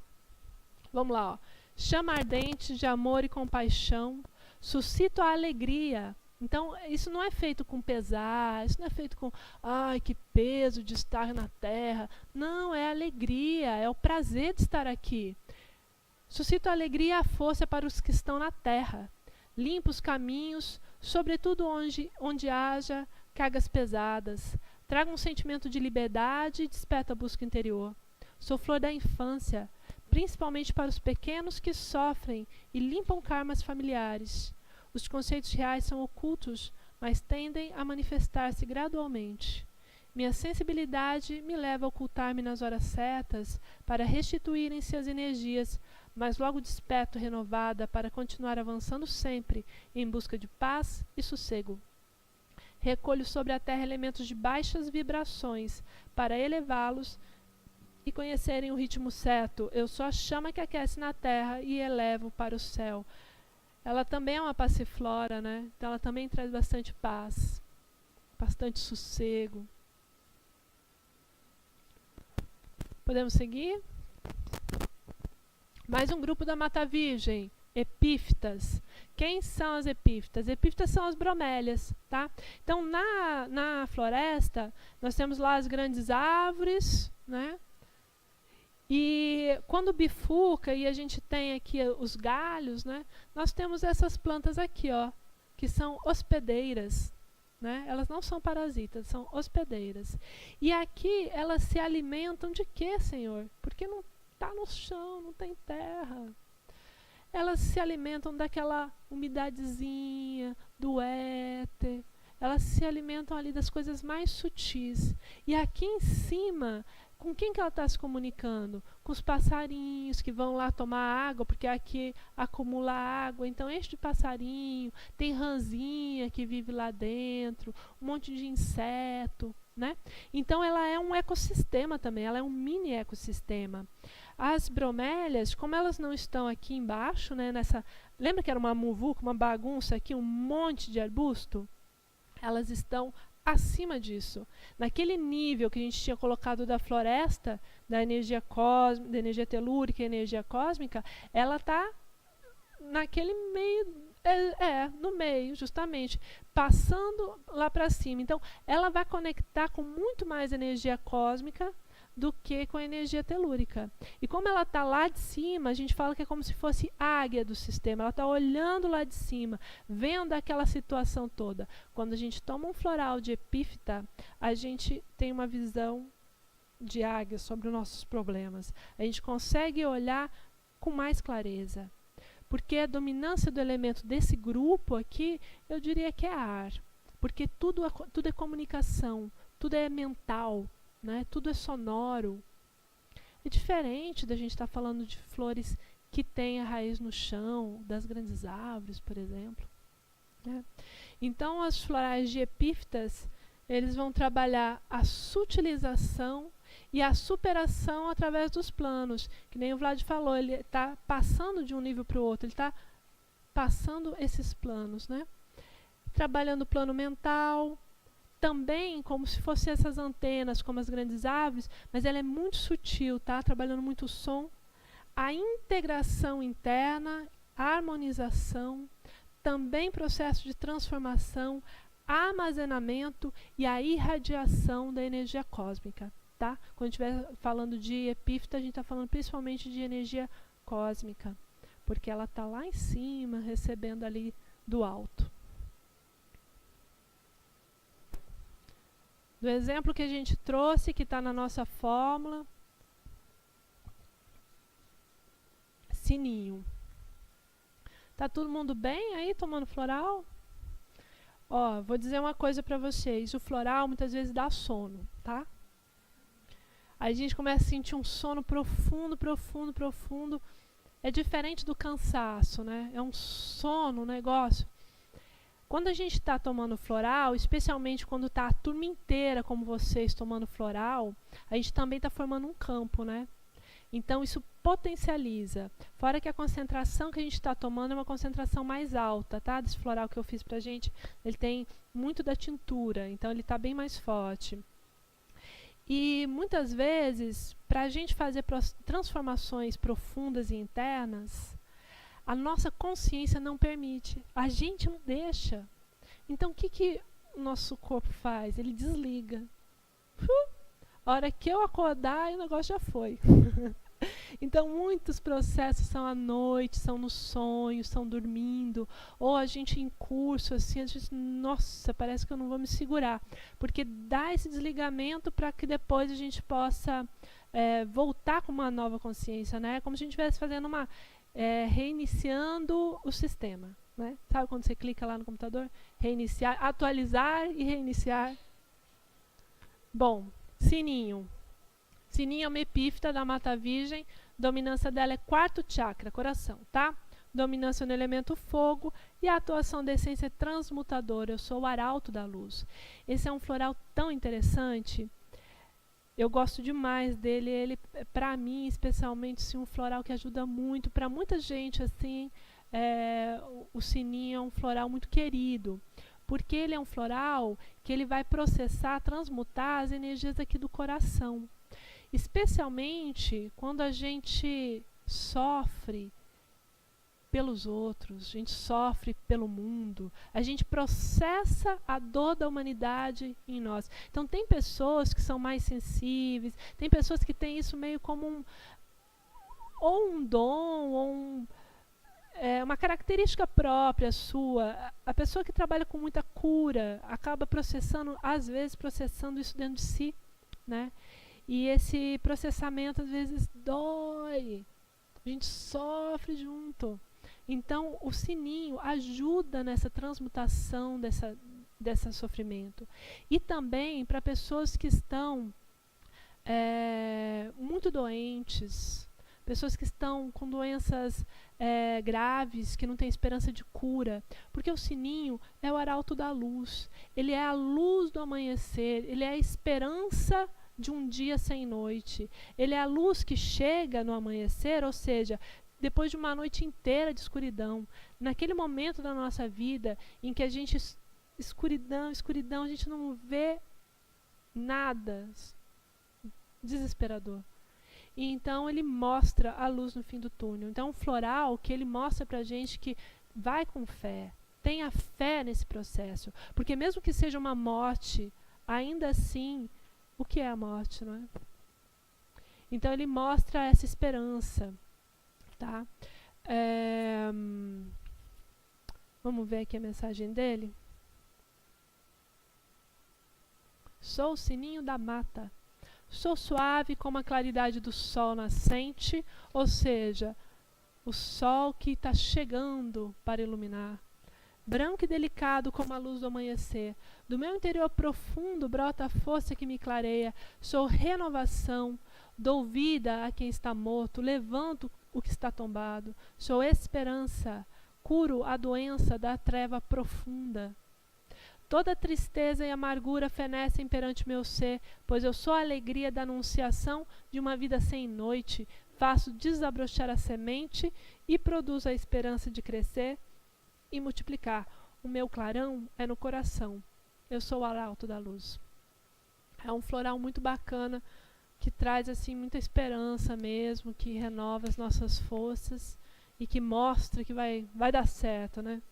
Vamos lá. Ó. Chama ardente de amor e compaixão, suscita a alegria. Então, isso não é feito com pesar, isso não é feito com, ai, que peso de estar na terra. Não, é alegria, é o prazer de estar aqui. Suscita a alegria e a força para os que estão na terra. Limpa os caminhos, sobretudo onde haja cargas pesadas. Traga um sentimento de liberdade e desperta a busca interior. Sou flor da infância, principalmente para os pequenos que sofrem e limpam karmas familiares. Os conceitos reais são ocultos, mas tendem a manifestar-se gradualmente. Minha sensibilidade me leva a ocultar-me nas horas certas para restituírem-se as energias, mas logo desperto renovada para continuar avançando sempre em busca de paz e sossego. Recolho sobre a terra elementos de baixas vibrações para elevá-los e conhecerem o ritmo certo. Eu sou a chama que aquece na terra e elevo para o céu. Ela também é uma passiflora, né? Então ela também traz bastante paz, bastante sossego. Podemos seguir? Mais um grupo da Mata Virgem, epífitas. Quem são as epífitas? Epífitas são as bromélias, tá? Então na floresta nós temos lá as grandes árvores, né? E quando bifurca e a gente tem aqui os galhos, né, nós temos essas plantas aqui, ó, que são hospedeiras. Né? Elas não são parasitas, são hospedeiras. E aqui elas se alimentam de quê, Senhor? Porque não está no chão, não tem terra. Elas se alimentam daquela umidadezinha, do éter. Elas se alimentam ali das coisas mais sutis. E aqui em cima, com quem que ela está se comunicando? Com os passarinhos que vão lá tomar água, porque aqui acumula água, então enche de passarinho, tem rãzinha que vive lá dentro, um monte de inseto, né? Então ela é um ecossistema também, ela é um mini ecossistema. As bromélias, como elas não estão aqui embaixo, né, lembra que era uma muvuca, uma bagunça aqui, um monte de arbusto? Elas estão acima disso. Naquele nível que a gente tinha colocado da floresta, da energia cósmica, da energia telúrica e energia cósmica, ela está naquele meio, no meio, justamente, passando lá para cima. Então, ela vai conectar com muito mais energia cósmica do que com a energia telúrica. E como ela está lá de cima, a gente fala que é como se fosse a águia do sistema. Ela está olhando lá de cima, vendo aquela situação toda. Quando a gente toma um floral de epífita, a gente tem uma visão de águia sobre os nossos problemas. A gente consegue olhar com mais clareza. Porque a dominância do elemento desse grupo aqui, eu diria que é ar. Porque tudo é comunicação, tudo é mental. Né? Tudo é sonoro. É diferente da gente estar falando de flores que têm a raiz no chão, das grandes árvores, por exemplo. Né? Então, as florais de epífitas, eles vão trabalhar a sutilização e a superação através dos planos. Que nem o Vlad falou, ele está passando de um nível para o outro, ele está passando esses planos. Né? Trabalhando o plano mental, também como se fossem essas antenas, como as grandes árvores, mas ela é muito sutil, tá? Trabalhando muito o som. a integração interna, a harmonização, também processo de transformação, armazenamento e a irradiação da energia cósmica. Tá? Quando estiver falando de epífita, a gente está falando principalmente de energia cósmica, porque ela está lá em cima, recebendo ali do alto. Do exemplo que a gente trouxe, que está na nossa fórmula, sininho. Tá todo mundo bem aí, tomando floral? Ó, vou dizer uma coisa para vocês. O floral muitas vezes dá sono, tá? Aí a gente começa a sentir um sono profundo, profundo, profundo. É diferente do cansaço, né? É um sono, um negócio. Quando a gente está tomando floral, especialmente quando está a turma inteira, como vocês, tomando floral, a gente também está formando um campo, né? Então, isso potencializa. Fora que a concentração que a gente está tomando é uma concentração mais alta, tá? Desse floral que eu fiz pra gente, ele tem muito da tintura, então ele está bem mais forte. E, muitas vezes, para a gente fazer transformações profundas e internas, a nossa consciência não permite, a gente não deixa. Então, o que o nosso corpo faz? Ele desliga. A hora que eu acordar, o negócio já foi. Então, muitos processos são à noite, são nos sonhos, são dormindo, ou a gente em curso, assim, a gente, nossa, parece que eu não vou me segurar. Porque dá esse desligamento para que depois a gente possa voltar com uma nova consciência, né? Como se a gente estivesse fazendo uma... reiniciando o sistema, né? Sabe quando você clica lá no computador? Reiniciar, atualizar e reiniciar. Bom, sininho. Sininho é uma epífita da Mata Virgem, dominância dela é 4º chakra, coração, tá? Dominância no elemento fogo e a atuação da essência é transmutadora, eu sou o arauto da luz. Esse é um floral tão interessante, eu gosto demais dele, ele, para mim, especialmente, sim, um floral que ajuda muito, para muita gente, assim, o sininho é um floral muito querido, porque ele é um floral que ele vai processar, transmutar as energias aqui do coração. Especialmente quando a gente sofre pelos outros, a gente sofre pelo mundo, a gente processa a dor da humanidade em nós. Então tem pessoas que são mais sensíveis, tem pessoas que têm isso meio como um dom, ou uma característica própria sua. A pessoa que trabalha com muita cura acaba processando, às vezes processando isso dentro de si, né? E esse processamento às vezes dói, a gente sofre junto. Então o sininho ajuda nessa transmutação desse sofrimento. E também para pessoas que estão muito doentes, pessoas que estão com doenças graves, que não têm esperança de cura, porque o sininho é o arauto da luz, ele é a luz do amanhecer, ele é a esperança de um dia sem noite. Ele é a luz que chega no amanhecer, ou seja, depois de uma noite inteira de escuridão. Naquele momento da nossa vida em que a gente, escuridão, a gente não vê nada. Desesperador. E então ele mostra a luz no fim do túnel. Então um floral que ele mostra pra gente que vai com fé, tenha fé nesse processo. Porque mesmo que seja uma morte, ainda assim, o que é a morte, não é? Então ele mostra essa esperança, tá? Vamos ver aqui a mensagem dele. Sou o sininho da mata. Sou suave como a claridade do sol nascente, ou seja, o sol que está chegando para iluminar. Branco e delicado como a luz do amanhecer. Do meu interior profundo brota a força que me clareia. Sou renovação, dou vida a quem está morto, levanto o que está tombado. Sou esperança, curo a doença da treva profunda. Toda tristeza e amargura fenecem perante meu ser, pois eu sou a alegria da anunciação de uma vida sem noite. Faço desabrochar a semente e produzo a esperança de crescer e multiplicar. O meu clarão é no coração. Eu sou o arauto da luz. É um floral muito bacana, que traz assim muita esperança mesmo, que renova as nossas forças e que mostra que vai dar certo, né?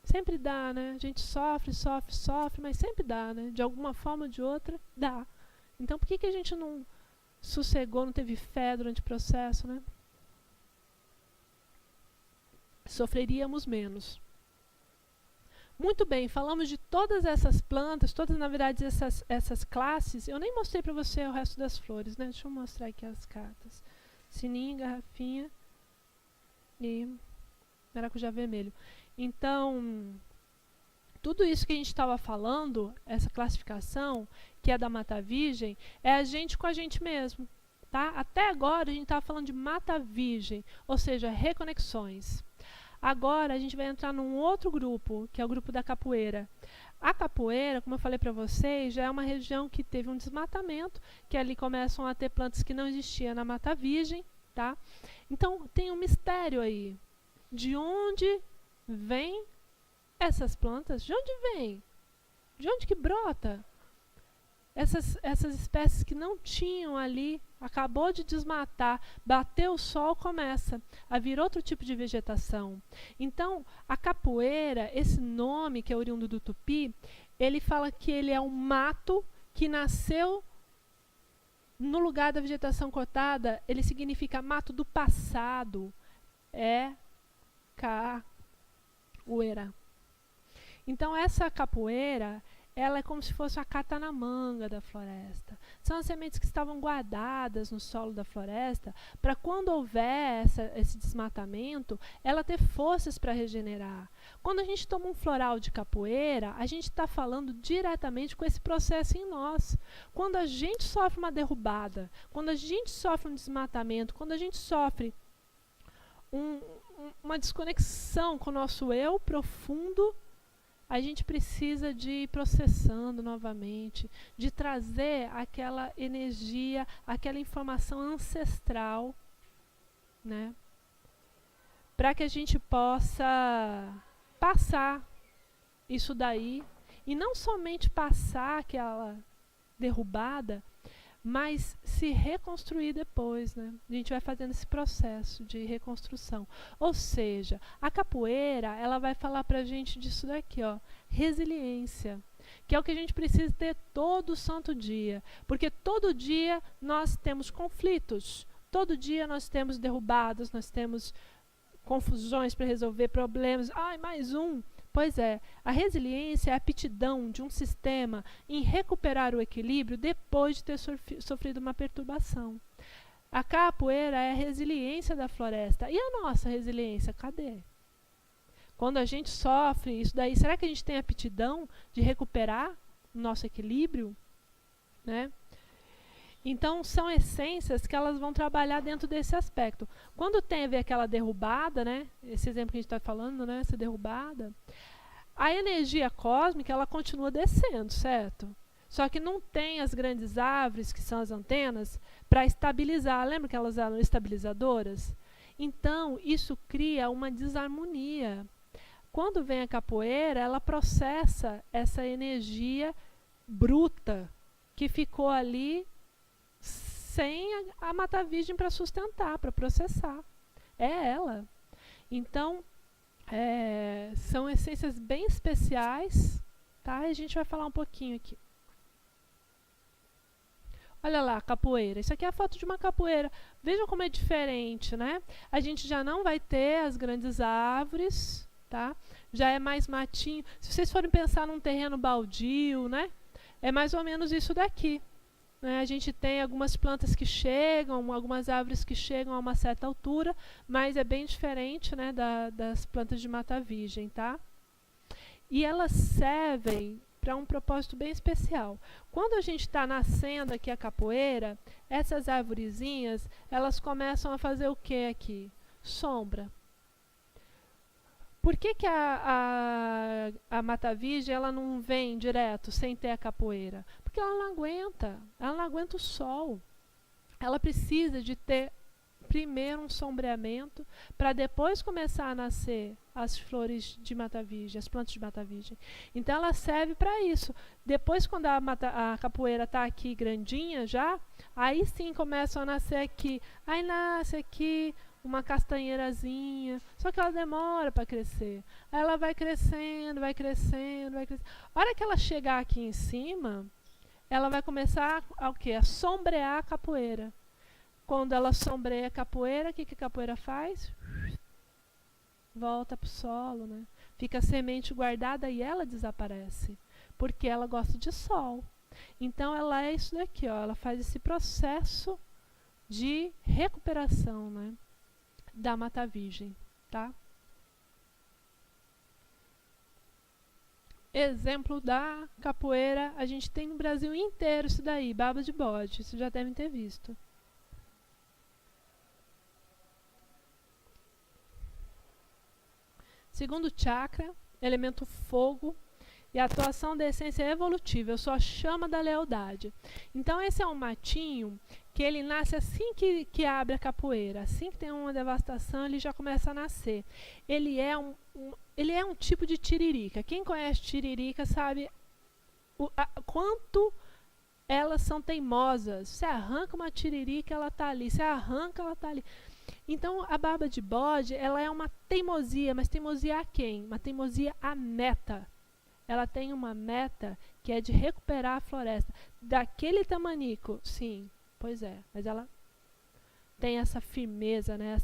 Sempre dá, né? A gente sofre, mas sempre dá, né? De alguma forma ou de outra, dá. Então por que a gente não sossegou, não teve fé durante o processo, né? Sofreríamos menos. Muito bem, falamos de todas essas plantas, todas na verdade essas classes. Eu nem mostrei para você o resto das flores, né? Deixa eu mostrar aqui as cartas. Sininho, garrafinha e maracujá vermelho. Então, tudo isso que a gente estava falando, essa classificação, que é da Mata Virgem, é a gente com a gente mesmo. Tá? Até agora a gente estava falando de Mata Virgem, ou seja, reconexões. Agora a gente vai entrar num outro grupo, que é o grupo da capoeira. A capoeira, como eu falei para vocês, já é uma região que teve um desmatamento, que ali começam a ter plantas que não existiam na Mata Virgem. Tá? Então tem um mistério aí. De onde vêm essas plantas? De onde vêm? De onde que brota? Essas espécies que não tinham ali, acabou de desmatar, bateu o sol, começa a vir outro tipo de vegetação. Então, a capoeira, esse nome que é oriundo do Tupi, ele fala que ele é um mato que nasceu no lugar da vegetação cortada. Ele significa mato do passado. É capoeira. Então, essa capoeira, ela é como se fosse a carta na manga da floresta. São as sementes que estavam guardadas no solo da floresta para quando houver esse desmatamento, ela ter forças para regenerar. Quando a gente toma um floral de capoeira, a gente está falando diretamente com esse processo em nós. Quando a gente sofre uma derrubada, quando a gente sofre um desmatamento, quando a gente sofre uma desconexão com o nosso eu profundo, a gente precisa de ir processando novamente, de trazer aquela energia, aquela informação ancestral, né? Para que a gente possa passar isso daí, e não somente passar aquela derrubada, mas se reconstruir depois, né? A gente vai fazendo esse processo de reconstrução. Ou seja, a capoeira, ela vai falar pra gente disso daqui, ó, resiliência, que é o que a gente precisa ter todo santo dia, porque todo dia nós temos conflitos, todo dia nós temos derrubadas, nós temos confusões para resolver problemas. Ai, mais um! Pois é, a resiliência é a aptidão de um sistema em recuperar o equilíbrio depois de ter sofrido uma perturbação. A capoeira é a resiliência da floresta. E a nossa resiliência, cadê? Quando a gente sofre isso daí, será que a gente tem aptidão de recuperar o nosso equilíbrio? Né? Então, são essências que elas vão trabalhar dentro desse aspecto. Quando teve aquela derrubada, né, esse exemplo que a gente está falando, né, essa derrubada, a energia cósmica ela continua descendo, certo? Só que não tem as grandes árvores, que são as antenas, para estabilizar. Lembra que elas eram estabilizadoras? Então, isso cria uma desarmonia. Quando vem a capoeira, ela processa essa energia bruta que ficou ali sem a Mata Virgem para sustentar, para processar. É ela. Então, são essências bem especiais, tá? E a gente vai falar um pouquinho aqui. Olha lá, capoeira. Isso aqui é a foto de uma capoeira. Vejam como é diferente, né? A gente já não vai ter as grandes árvores, tá? Já é mais matinho. Se vocês forem pensar num terreno baldio, né? É mais ou menos isso daqui. A gente tem algumas plantas que chegam, algumas árvores que chegam a uma certa altura, mas é bem diferente, né, das plantas de Mata Virgem, tá? E elas servem para um propósito bem especial. Quando a gente está nascendo aqui a capoeira, essas arvorezinhas, elas começam a fazer o que aqui? Sombra. Por que a Mata Virgem ela não vem direto, sem ter a capoeira? Porque ela não aguenta o sol. Ela precisa de ter primeiro um sombreamento, para depois começar a nascer as flores de mata virgem, as plantas de mata virgem. Então ela serve para isso. Depois, quando a capoeira está aqui grandinha já, aí sim começam a nascer aqui. Aí nasce aqui uma castanheirazinha, só que ela demora para crescer. Aí ela vai crescendo, vai crescendo, vai crescendo. A hora que ela chegar aqui em cima, ela vai começar a, o quê? A sombrear a capoeira. Quando ela sombreia a capoeira, o que a capoeira faz? Volta para o solo, né? Fica a semente guardada e ela desaparece, porque ela gosta de sol. Então ela é isso daqui, ó, ela faz esse processo de recuperação, né, da mata virgem, tá? Exemplo da capoeira, a gente tem no Brasil inteiro isso daí, baba de bode, vocês já devem ter visto. Segundo chakra, elemento fogo, e a atuação da essência evolutiva, eu sou a chama da lealdade. Então esse é um matinho que ele nasce assim que abre a capoeira, assim que tem uma devastação ele já começa a nascer. Ele é um tipo de tiririca. Quem conhece tiririca sabe quanto elas são teimosas. Você arranca uma tiririca, ela está ali. Você arranca, ela está ali. Então, a baba de bode, ela é uma teimosia, mas teimosia a quem? Uma teimosia à meta. Ela tem uma meta que é de recuperar a floresta. Daquele tamanico, sim, pois é, mas ela tem essa firmeza, né?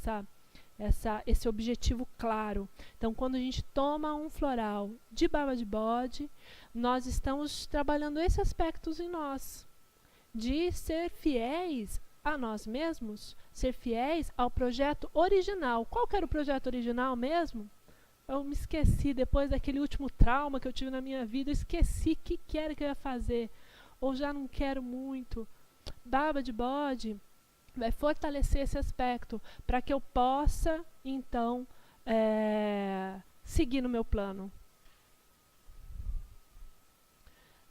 Esse objetivo claro. Então, quando a gente toma um floral de baba de bode, nós estamos trabalhando esses aspectos em nós, de ser fiéis a nós mesmos, ser fiéis ao projeto original. Qual que era o projeto original mesmo? Eu me esqueci, depois daquele último trauma que eu tive na minha vida, eu esqueci o que era que eu ia fazer, ou já não quero muito. Baba de bode vai fortalecer esse aspecto, para que eu possa, então, seguir no meu plano.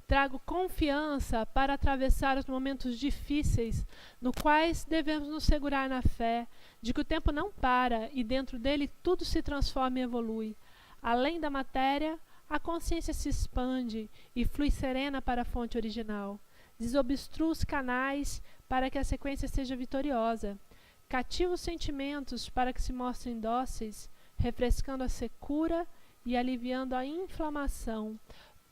Trago confiança para atravessar os momentos difíceis, no quais devemos nos segurar na fé, de que o tempo não para e dentro dele tudo se transforma e evolui. Além da matéria, a consciência se expande e flui serena para a fonte original. Desobstrua os canais para que a sequência seja vitoriosa. Cativa os sentimentos para que se mostrem dóceis, refrescando a secura e aliviando a inflamação.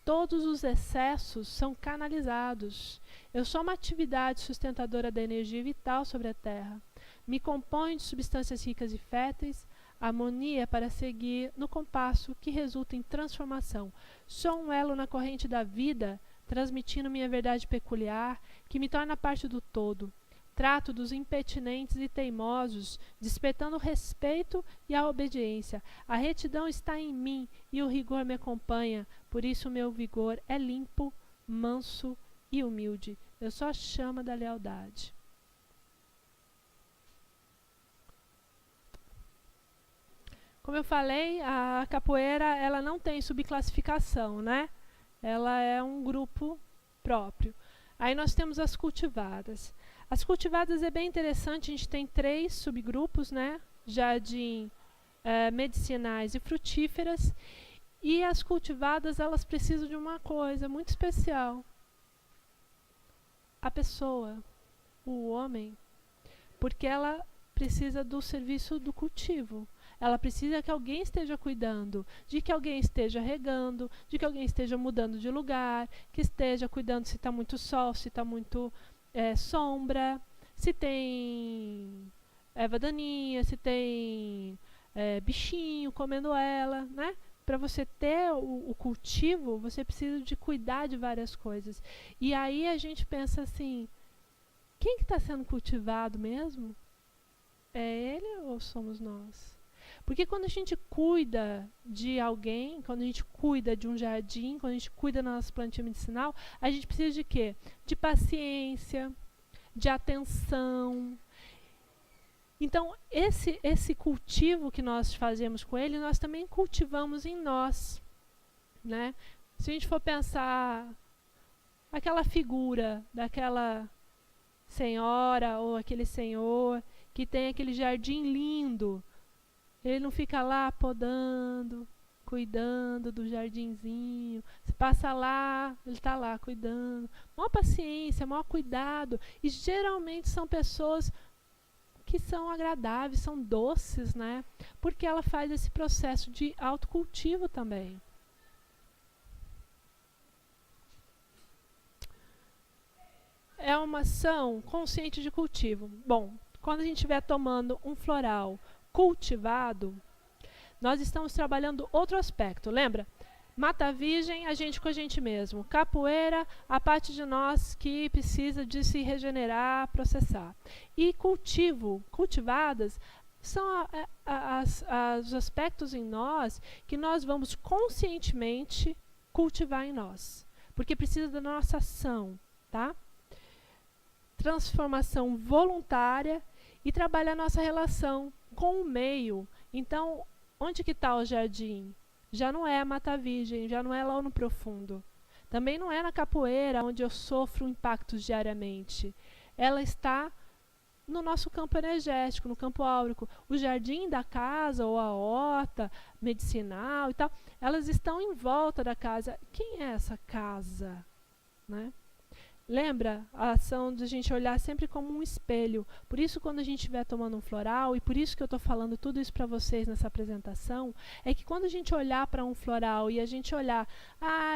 Todos os excessos são canalizados. Eu sou uma atividade sustentadora da energia vital sobre a Terra. Me componho de substâncias ricas e férteis, harmonia para seguir no compasso que resulta em transformação. Sou um elo na corrente da vida, transmitindo minha verdade peculiar, que me torna parte do todo. Trato dos impertinentes e teimosos, despertando o respeito e a obediência. A retidão está em mim e o rigor me acompanha, por isso o meu vigor é limpo, manso e humilde. Eu sou a chama da lealdade. Como eu falei, a capoeira ela não tem subclassificação, né? Ela é um grupo próprio. Aí nós temos as cultivadas. As cultivadas é bem interessante, a gente tem 3 subgrupos, né? Jardim, medicinais e frutíferas. E as cultivadas, elas precisam de uma coisa muito especial. A pessoa, o homem, porque ela precisa do serviço do cultivo. Ela precisa que alguém esteja cuidando, de que alguém esteja regando, de que alguém esteja mudando de lugar, que esteja cuidando se está muito sol, se está muito sombra, se tem erva daninha, se tem bichinho comendo ela, né? Para você ter o cultivo, você precisa de cuidar de várias coisas. E aí a gente pensa assim, quem que está sendo cultivado mesmo? É ele ou somos nós? Porque quando a gente cuida de alguém, quando a gente cuida de um jardim, quando a gente cuida da nossa plantinha medicinal, a gente precisa de quê? De paciência, de atenção. Então, esse cultivo que nós fazemos com ele, nós também cultivamos em nós, né? Se a gente for pensar aquela figura daquela senhora ou aquele senhor que tem aquele jardim lindo, ele não fica lá podando, cuidando do jardinzinho. Você passa lá, ele está lá cuidando. Maior paciência, maior cuidado. E geralmente são pessoas que são agradáveis, são doces, né? Porque ela faz esse processo de autocultivo também. É uma ação consciente de cultivo. Bom, quando a gente estiver tomando um floral cultivado, nós estamos trabalhando outro aspecto. Lembra? Mata virgem, a gente com a gente mesmo. Capoeira, a parte de nós que precisa de se regenerar, processar. E cultivo, cultivadas, são os aspectos em nós que nós vamos conscientemente cultivar em nós. Porque precisa da nossa ação, tá? Transformação voluntária e trabalhar a nossa relação com o meio. Então, onde que está o jardim? Já não é a mata virgem, já não é lá no profundo. Também não é na capoeira, onde eu sofro impactos diariamente. Ela está no nosso campo energético, no campo áurico. O jardim da casa, ou a horta medicinal e tal, elas estão em volta da casa. Quem é essa casa? Né? Lembra a ação de a gente olhar sempre como um espelho. Por isso, quando a gente estiver tomando um floral, e por isso que eu estou falando tudo isso para vocês nessa apresentação, é que quando a gente olhar para um floral e a gente olhar,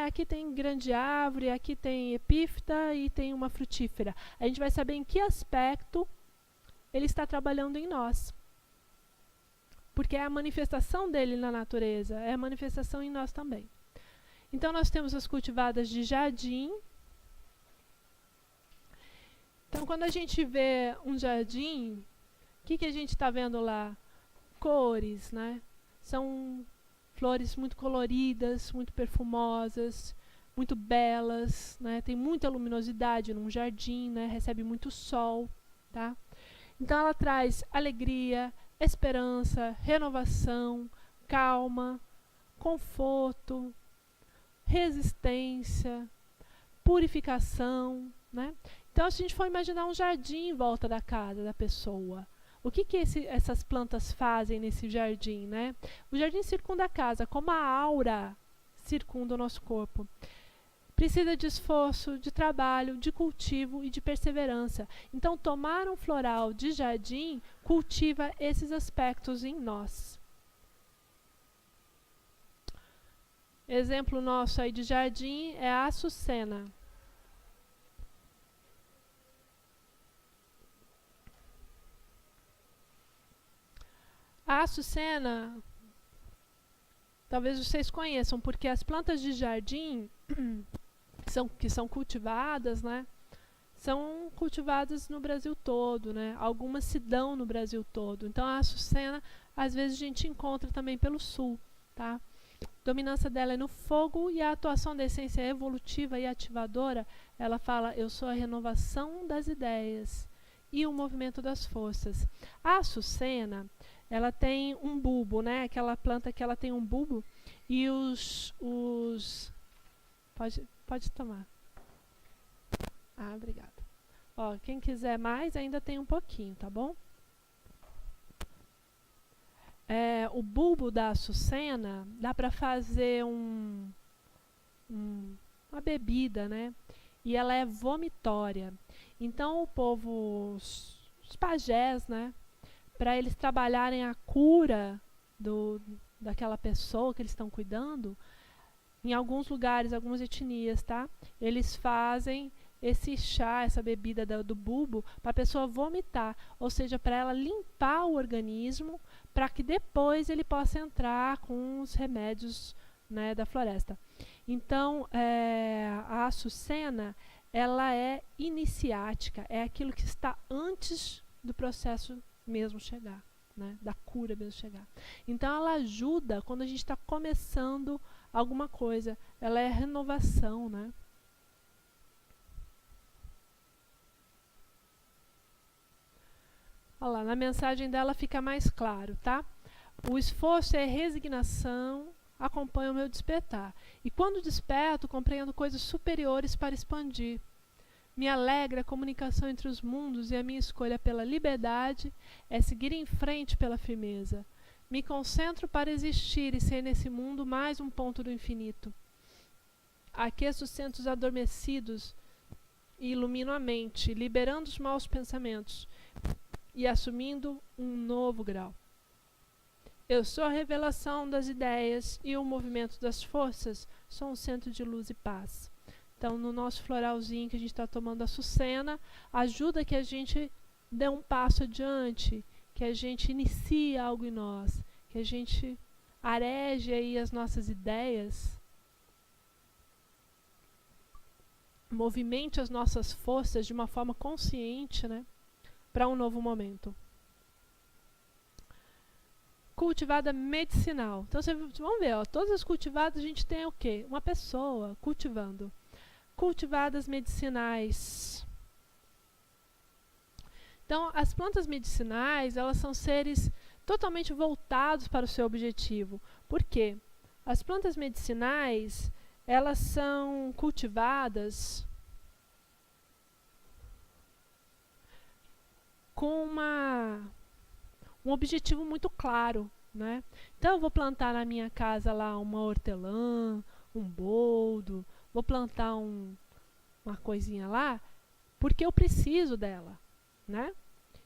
aqui tem grande árvore, aqui tem epífita e tem uma frutífera, a gente vai saber em que aspecto ele está trabalhando em nós. Porque é a manifestação dele na natureza, é a manifestação em nós também. Então, nós temos as cultivadas de jardim. Então, quando a gente vê um jardim, o que a gente está vendo lá? Cores, né? São flores muito coloridas, muito perfumosas, muito belas, né? Tem muita luminosidade num jardim, né? Recebe muito sol, tá? Então, ela traz alegria, esperança, renovação, calma, conforto, resistência, purificação, né? Então, se a gente for imaginar um jardim em volta da casa da pessoa, o que essas plantas fazem nesse jardim, né? O jardim circunda a casa, como a aura circunda o nosso corpo. Precisa de esforço, de trabalho, de cultivo e de perseverança. Então, tomar um floral de jardim cultiva esses aspectos em nós. Exemplo nosso aí de jardim é a açucena. A açucena, talvez vocês conheçam, porque as plantas de jardim que são cultivadas, né? São cultivadas no Brasil todo, né? Algumas se dão no Brasil todo. Então, a açucena, às vezes, a gente encontra também pelo sul, tá? A dominância dela é no fogo e a atuação da essência evolutiva e ativadora, ela fala, eu sou a renovação das ideias e o movimento das forças. A açucena, ela tem um bulbo, né? Aquela planta que ela tem um bulbo e Pode tomar. Obrigada. Ó, quem quiser mais, ainda tem um pouquinho, tá bom? O bulbo da açucena, dá para fazer uma bebida, né? E ela é vomitória. Então, o povo, os pajés, né? Para eles trabalharem a cura daquela pessoa que eles estão cuidando, em alguns lugares, algumas etnias, tá? Eles fazem esse chá, essa bebida do bulbo, para a pessoa vomitar, ou seja, para ela limpar o organismo, para que depois ele possa entrar com os remédios, né, da floresta. Então, a açucena, ela é iniciática, é aquilo que está antes do processo mesmo chegar, né, da cura mesmo chegar. Então, ela ajuda quando a gente está começando alguma coisa, ela é renovação, né? Olha lá, na mensagem dela fica mais claro, tá? O esforço é resignação, acompanha o meu despertar. E quando desperto, compreendo coisas superiores para expandir. Me alegra a comunicação entre os mundos e a minha escolha pela liberdade é seguir em frente pela firmeza. Me concentro para existir e ser nesse mundo mais um ponto do infinito. Aqueço os centros adormecidos e ilumino a mente, liberando os maus pensamentos e assumindo um novo grau. Eu sou a revelação das ideias e o movimento das forças são um centro de luz e paz. Então, no nosso floralzinho que a gente está tomando a Açucena, ajuda que a gente dê um passo adiante, que a gente inicie algo em nós, que a gente areje aí as nossas ideias, movimente as nossas forças de uma forma consciente, né, para um novo momento. Cultivada medicinal. Então, vamos ver, ó, todas as cultivadas a gente tem o quê? Uma pessoa cultivando. Cultivadas medicinais. Então, as plantas medicinais, elas são seres totalmente voltados para o seu objetivo. Por quê? As plantas medicinais, elas são cultivadas com um objetivo muito claro, né? Então, eu vou plantar na minha casa lá uma hortelã, um boldo, vou plantar uma coisinha lá, porque eu preciso dela, né?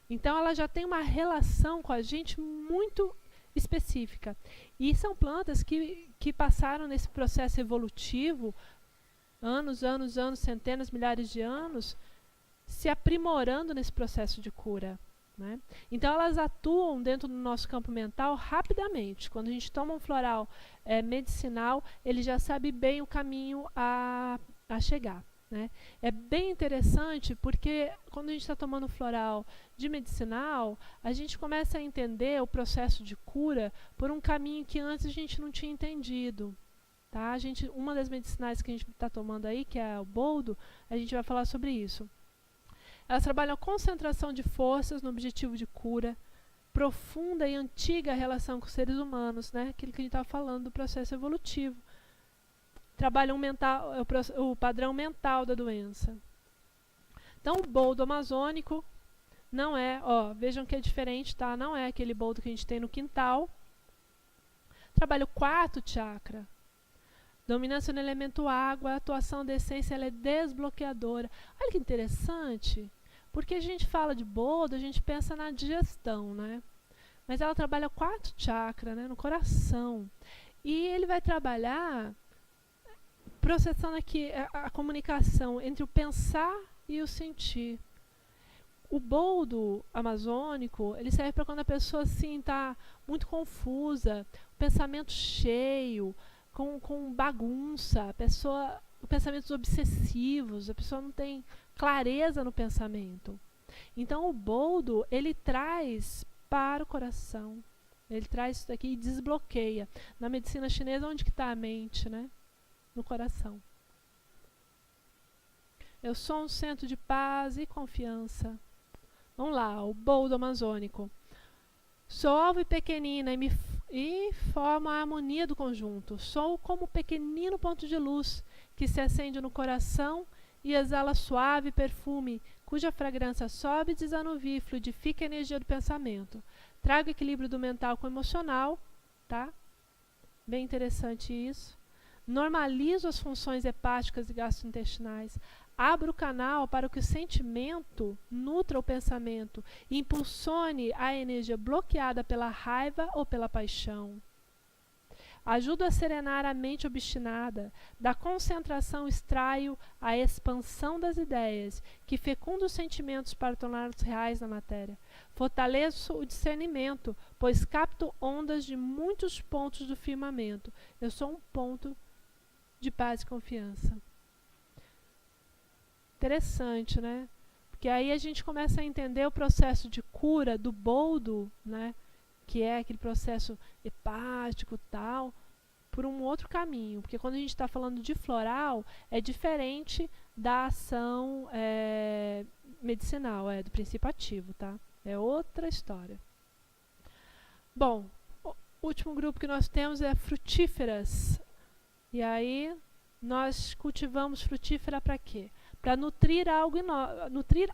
Então, ela já tem uma relação com a gente muito específica. E são plantas que passaram nesse processo evolutivo, anos, centenas, milhares de anos, se aprimorando nesse processo de cura. Né? Então, elas atuam dentro do nosso campo mental rapidamente. Quando a gente toma um floral medicinal, ele já sabe bem o caminho a chegar. Né? É bem interessante porque quando a gente está tomando floral de medicinal, a gente começa a entender o processo de cura por um caminho que antes a gente não tinha entendido. Tá? Uma das medicinais que a gente está tomando aí, que é o boldo, a gente vai falar sobre isso. Elas trabalham a concentração de forças no objetivo de cura, profunda e antiga relação com os seres humanos, né? Aquilo que a gente estava falando do processo evolutivo. Trabalham o padrão mental da doença. Então, o boldo amazônico não é, vejam que é diferente, tá? Não é aquele boldo que a gente tem no quintal. Trabalha o quarto chakra. Dominância no elemento água, a atuação da essência ela é desbloqueadora. Olha que interessante. Porque a gente fala de boldo, a gente pensa na digestão, né? Mas ela trabalha o quarto chakra, né? No coração. E ele vai trabalhar processando aqui a comunicação entre o pensar e o sentir. O boldo amazônico, ele serve para quando a pessoa assim está muito confusa, o pensamento cheio, com bagunça, pensamentos obsessivos, a pessoa não tem clareza no pensamento. Então o boldo, ele traz para o coração, ele traz isso daqui e desbloqueia. Na medicina chinesa, onde que está a mente, né? No coração. Eu sou um centro de paz e confiança. Vamos lá, o boldo amazônico. Sou alvo e pequenina e formo a harmonia do conjunto. Sou como pequenino ponto de luz que se acende no coração e exala suave perfume, cuja fragrância sobe e desanuvia e fluidifica a energia do pensamento. Trago equilíbrio do mental com o emocional, tá? Bem interessante isso. Normalizo as funções hepáticas e gastrointestinais. Abra o canal para que o sentimento nutra o pensamento e impulsione a energia bloqueada pela raiva ou pela paixão. Ajudo a serenar a mente obstinada. Da concentração extraio a expansão das ideias, que fecunda os sentimentos para torná-los reais na matéria. Fortaleço o discernimento, pois capto ondas de muitos pontos do firmamento. Eu sou um ponto de paz e confiança. Interessante, né? Porque aí a gente começa a entender o processo de cura do boldo, né? Que é aquele processo hepático e tal, por um outro caminho. Porque quando a gente está falando de floral, é diferente da ação medicinal, do princípio ativo, tá? É outra história. Bom, o último grupo que nós temos é frutíferas. E aí, nós cultivamos frutífera para quê? para nutrir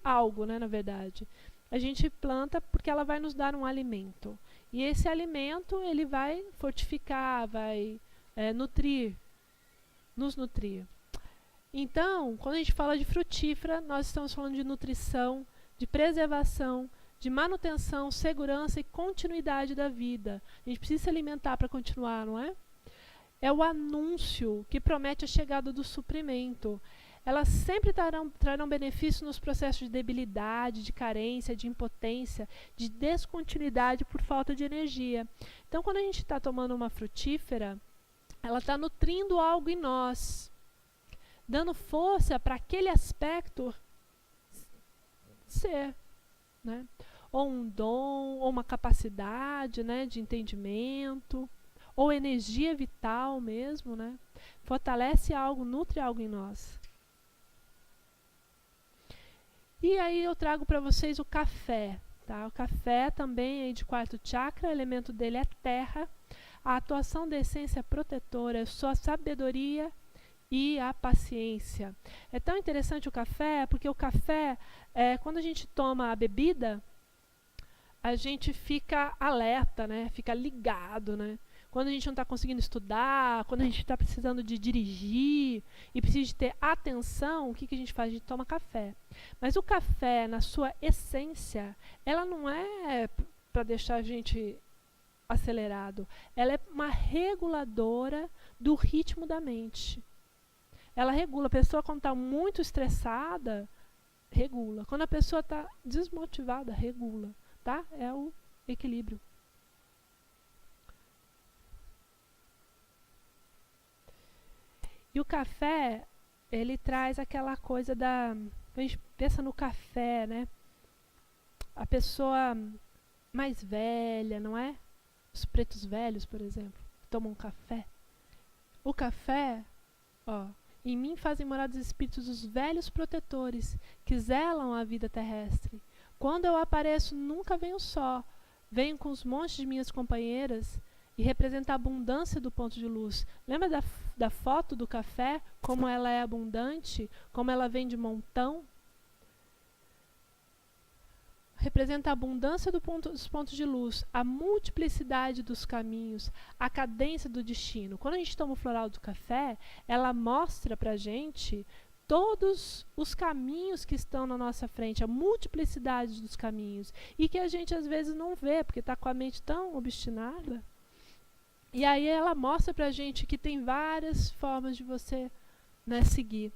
algo, né, na verdade. A gente planta porque ela vai nos dar um alimento. E esse alimento ele vai fortificar, vai nos nutrir. Então, quando a gente fala de frutífera, nós estamos falando de nutrição, de preservação, de manutenção, segurança e continuidade da vida. A gente precisa se alimentar para continuar, não é? É o anúncio que promete a chegada do suprimento. Elas sempre trarão benefício nos processos de debilidade, de carência, de impotência, de descontinuidade por falta de energia. Então, quando a gente está tomando uma frutífera, ela está nutrindo algo em nós, dando força para aquele aspecto ser, né? Ou um dom, ou uma capacidade, né, de entendimento, ou energia vital mesmo, né? Fortalece algo, nutre algo em nós. E aí eu trago para vocês o café, tá? O café também é de quarto chakra, o elemento dele é terra. A atuação da essência protetora é sua sabedoria e a paciência. É tão interessante o café, porque o café, quando a gente toma a bebida, a gente fica alerta, né? Fica ligado, né? Quando a gente não está conseguindo estudar, quando a gente está precisando de dirigir e precisa de ter atenção, o que a gente faz? A gente toma café. Mas o café, na sua essência, ela não é para deixar a gente acelerado. Ela é uma reguladora do ritmo da mente. Ela regula. A pessoa, quando está muito estressada, regula. Quando a pessoa está desmotivada, regula. Tá? É o equilíbrio. E o café, ele traz aquela coisa da... A gente pensa no café, né? A pessoa mais velha, não é? Os pretos velhos, por exemplo, tomam café. O café, ó, em mim fazem morar os espíritos dos velhos protetores, que zelam a vida terrestre. Quando eu apareço, nunca venho só. Venho com os montes de minhas companheiras e representa a abundância do ponto de luz. Lembra da foto do café? Como ela é abundante? Como ela vem de montão? Representa a abundância dos pontos de luz, a multiplicidade dos caminhos, a cadência do destino. Quando a gente toma o floral do café, ela mostra pra gente todos os caminhos que estão na nossa frente, a multiplicidade dos caminhos, e que a gente às vezes não vê, porque está com a mente tão obstinada. E aí ela mostra pra gente que tem várias formas de você, né, seguir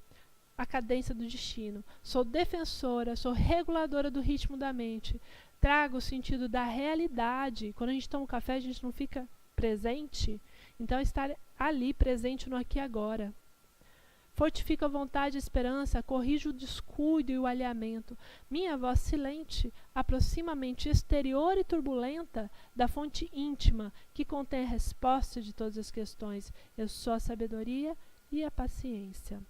a cadência do destino. Sou defensora, sou reguladora do ritmo da mente. Trago o sentido da realidade. Quando a gente toma um café, a gente não fica presente. Então, estar ali, presente no aqui e agora. Fortifico a vontade e a esperança, corrijo o descuido e o alheamento. Minha voz silente aproxima a mente exterior e turbulenta da fonte íntima, que contém a resposta de todas as questões. Eu sou a sabedoria e a paciência.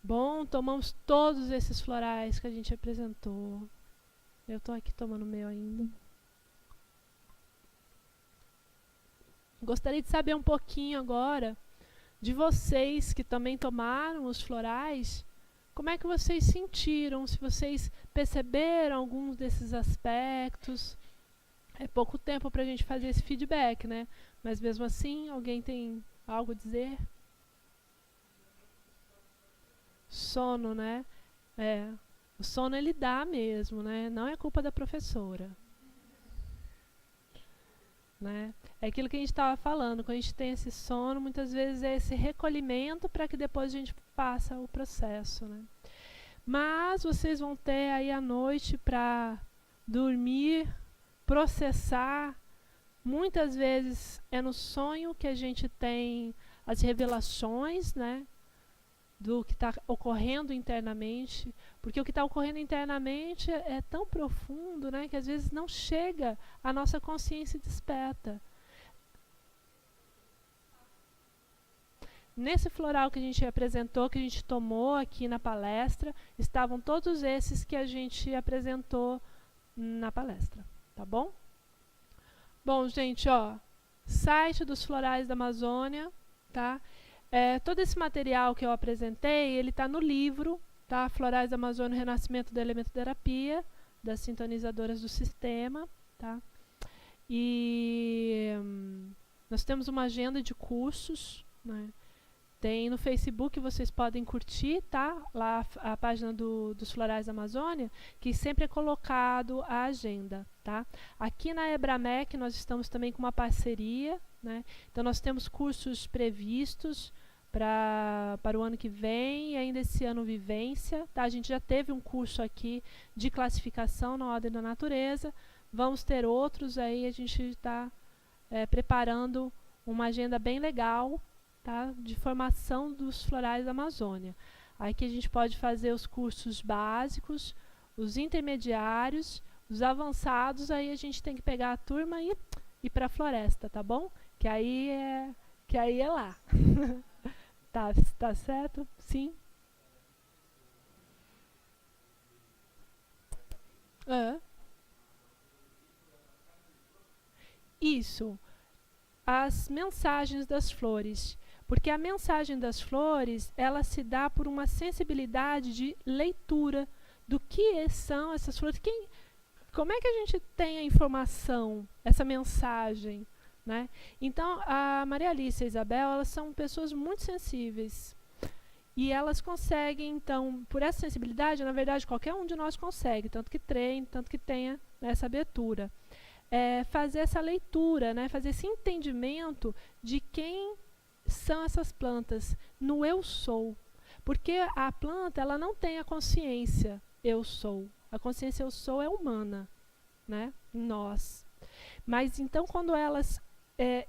Bom, tomamos todos esses florais que a gente apresentou. Eu estou aqui tomando o meu ainda. Gostaria de saber um pouquinho agora de vocês que também tomaram os florais. Como é que vocês sentiram? Se vocês perceberam alguns desses aspectos. É pouco tempo para a gente fazer esse feedback, né? Mas mesmo assim, alguém tem algo a dizer? Sono, né? O sono ele dá mesmo, né? Não é culpa da professora. Né? É aquilo que a gente estava falando, quando a gente tem esse sono, muitas vezes é esse recolhimento para que depois a gente faça o processo. Né? Mas vocês vão ter aí a noite para dormir, processar. Muitas vezes é no sonho que a gente tem as revelações, né? Do que está ocorrendo internamente, porque o que está ocorrendo internamente é tão profundo, né, que às vezes não chega à nossa consciência desperta. Nesse floral que a gente apresentou, que a gente tomou aqui na palestra, estavam todos esses que a gente apresentou na palestra, tá bom? Bom, gente, ó, site dos Florais da Amazônia, tá? Todo esse material que eu apresentei, ele está no livro, tá? Florais da Amazônia, o Renascimento da Elementoterapia, das sintonizadoras do sistema, tá? E nós temos uma agenda de cursos, né? Tem no Facebook, vocês podem curtir, tá? Lá a página dos Florais da Amazônia, que sempre é colocado a agenda, tá? Aqui na Ebramec nós estamos também com uma parceria, né? Então nós temos cursos previstos para o ano que vem e ainda esse ano vivência, tá? A gente já teve um curso aqui de classificação na ordem da natureza, vamos ter outros aí, a gente está preparando uma agenda bem legal, tá? De formação dos florais da Amazônia. Aqui a gente pode fazer os cursos básicos, os intermediários, os avançados, aí a gente tem que pegar a turma e ir para a floresta, tá bom? Que aí é lá. Tá certo? Sim. Isso. As mensagens das flores. Porque a mensagem das flores, ela se dá por uma sensibilidade de leitura do que são essas flores. Como é que a gente tem a informação, essa mensagem, né? Então, a Maria Alice e a Isabel, elas são pessoas muito sensíveis. E elas conseguem, então, por essa sensibilidade, na verdade, qualquer um de nós consegue, tanto que treine, tanto que tenha essa abertura. Fazer essa leitura, né? Fazer esse entendimento de quem são essas plantas no eu sou. Porque a planta, ela não tem a consciência eu sou. A consciência eu sou é humana, né? Em nós. Mas então quando elas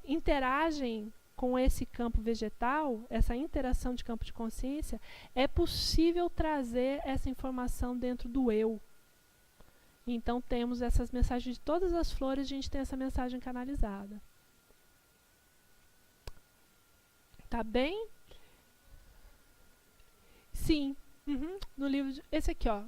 interagem com esse campo vegetal, essa interação de campo de consciência, é possível trazer essa informação dentro do eu. Então temos essas mensagens de todas as flores, a gente tem essa mensagem canalizada. Tá bem? Sim. No livro, esse aqui, ó.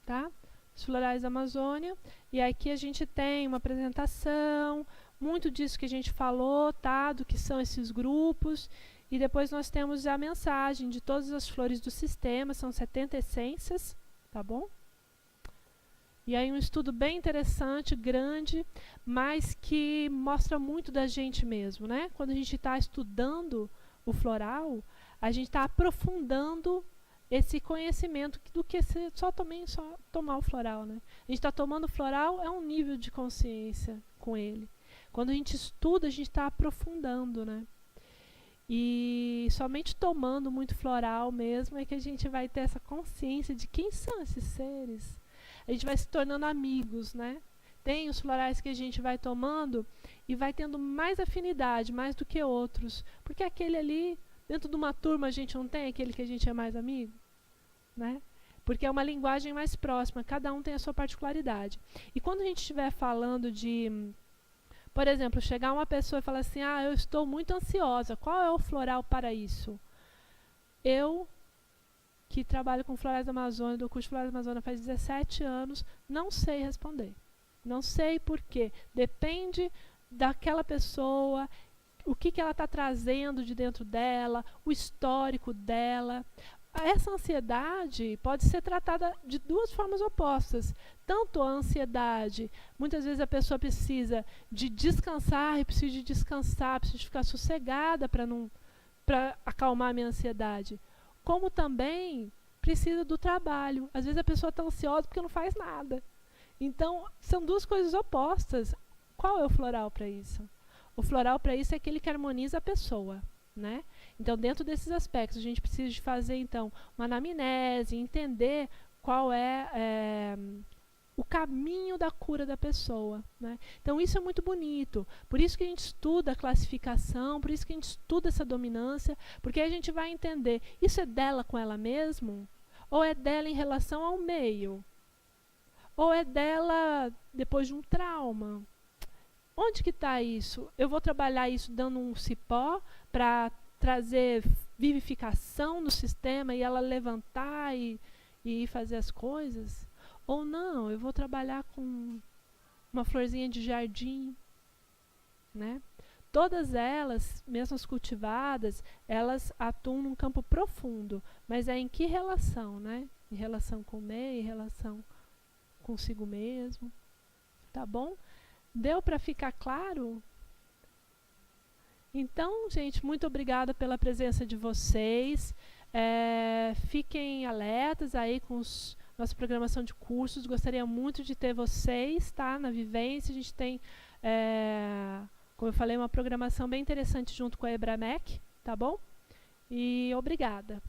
Tá? Os Florais da Amazônia. E aqui a gente tem uma apresentação, muito disso que a gente falou, tá? Do que são esses grupos. E depois nós temos a mensagem de todas as flores do sistema, são 70 essências, tá bom? E aí um estudo bem interessante, grande, mas que mostra muito da gente mesmo, né? Quando a gente está estudando o floral, a gente está aprofundando esse conhecimento do que só tomar o floral, né? A gente está tomando o floral, é um nível de consciência com ele. Quando a gente estuda, a gente está aprofundando, né? E somente tomando muito floral mesmo é que a gente vai ter essa consciência de quem são esses seres. A gente vai se tornando amigos, né? Tem os florais que a gente vai tomando e vai tendo mais afinidade, mais do que outros. Porque aquele ali, dentro de uma turma, a gente não tem aquele que a gente é mais amigo, né? Porque é uma linguagem mais próxima, cada um tem a sua particularidade. E quando a gente estiver falando de, por exemplo, chegar uma pessoa e falar assim, eu estou muito ansiosa, qual é o floral para isso? Eu, que trabalho com Florais da Amazônia, do curso Florais da Amazônia faz 17 anos, não sei responder. Não sei por quê. Depende daquela pessoa, o que ela está trazendo de dentro dela, o histórico dela. Essa ansiedade pode ser tratada de duas formas opostas. Tanto a ansiedade, muitas vezes a pessoa precisa de descansar, preciso ficar sossegada para acalmar a minha ansiedade. Como também precisa do trabalho. Às vezes a pessoa está ansiosa porque não faz nada. Então, são duas coisas opostas. Qual é o floral para isso? O floral para isso é aquele que harmoniza a pessoa, né? Então, dentro desses aspectos, a gente precisa de fazer, então, uma anamnese, entender qual é o caminho da cura da pessoa, né? Então, isso é muito bonito. Por isso que a gente estuda a classificação, por isso que a gente estuda essa dominância, porque a gente vai entender, isso é dela com ela mesma? Ou é dela em relação ao meio? Ou é dela depois de um trauma? Onde que está isso? Eu vou trabalhar isso dando um cipó para trazer vivificação no sistema e ela levantar e fazer as coisas? Ou não, eu vou trabalhar com uma florzinha de jardim, né? todas elas, mesmo as cultivadas, elas atuam num campo profundo, mas é em que relação, né? Em relação com o meio, em relação consigo mesmo, tá bom? Deu para ficar claro? Então, gente, muito obrigada pela presença de vocês. Fiquem alertas aí com nossa programação de cursos. Gostaria muito de ter vocês, tá? Na vivência, a gente tem, como eu falei, uma programação bem interessante junto com a Ebramec, tá bom? E obrigada.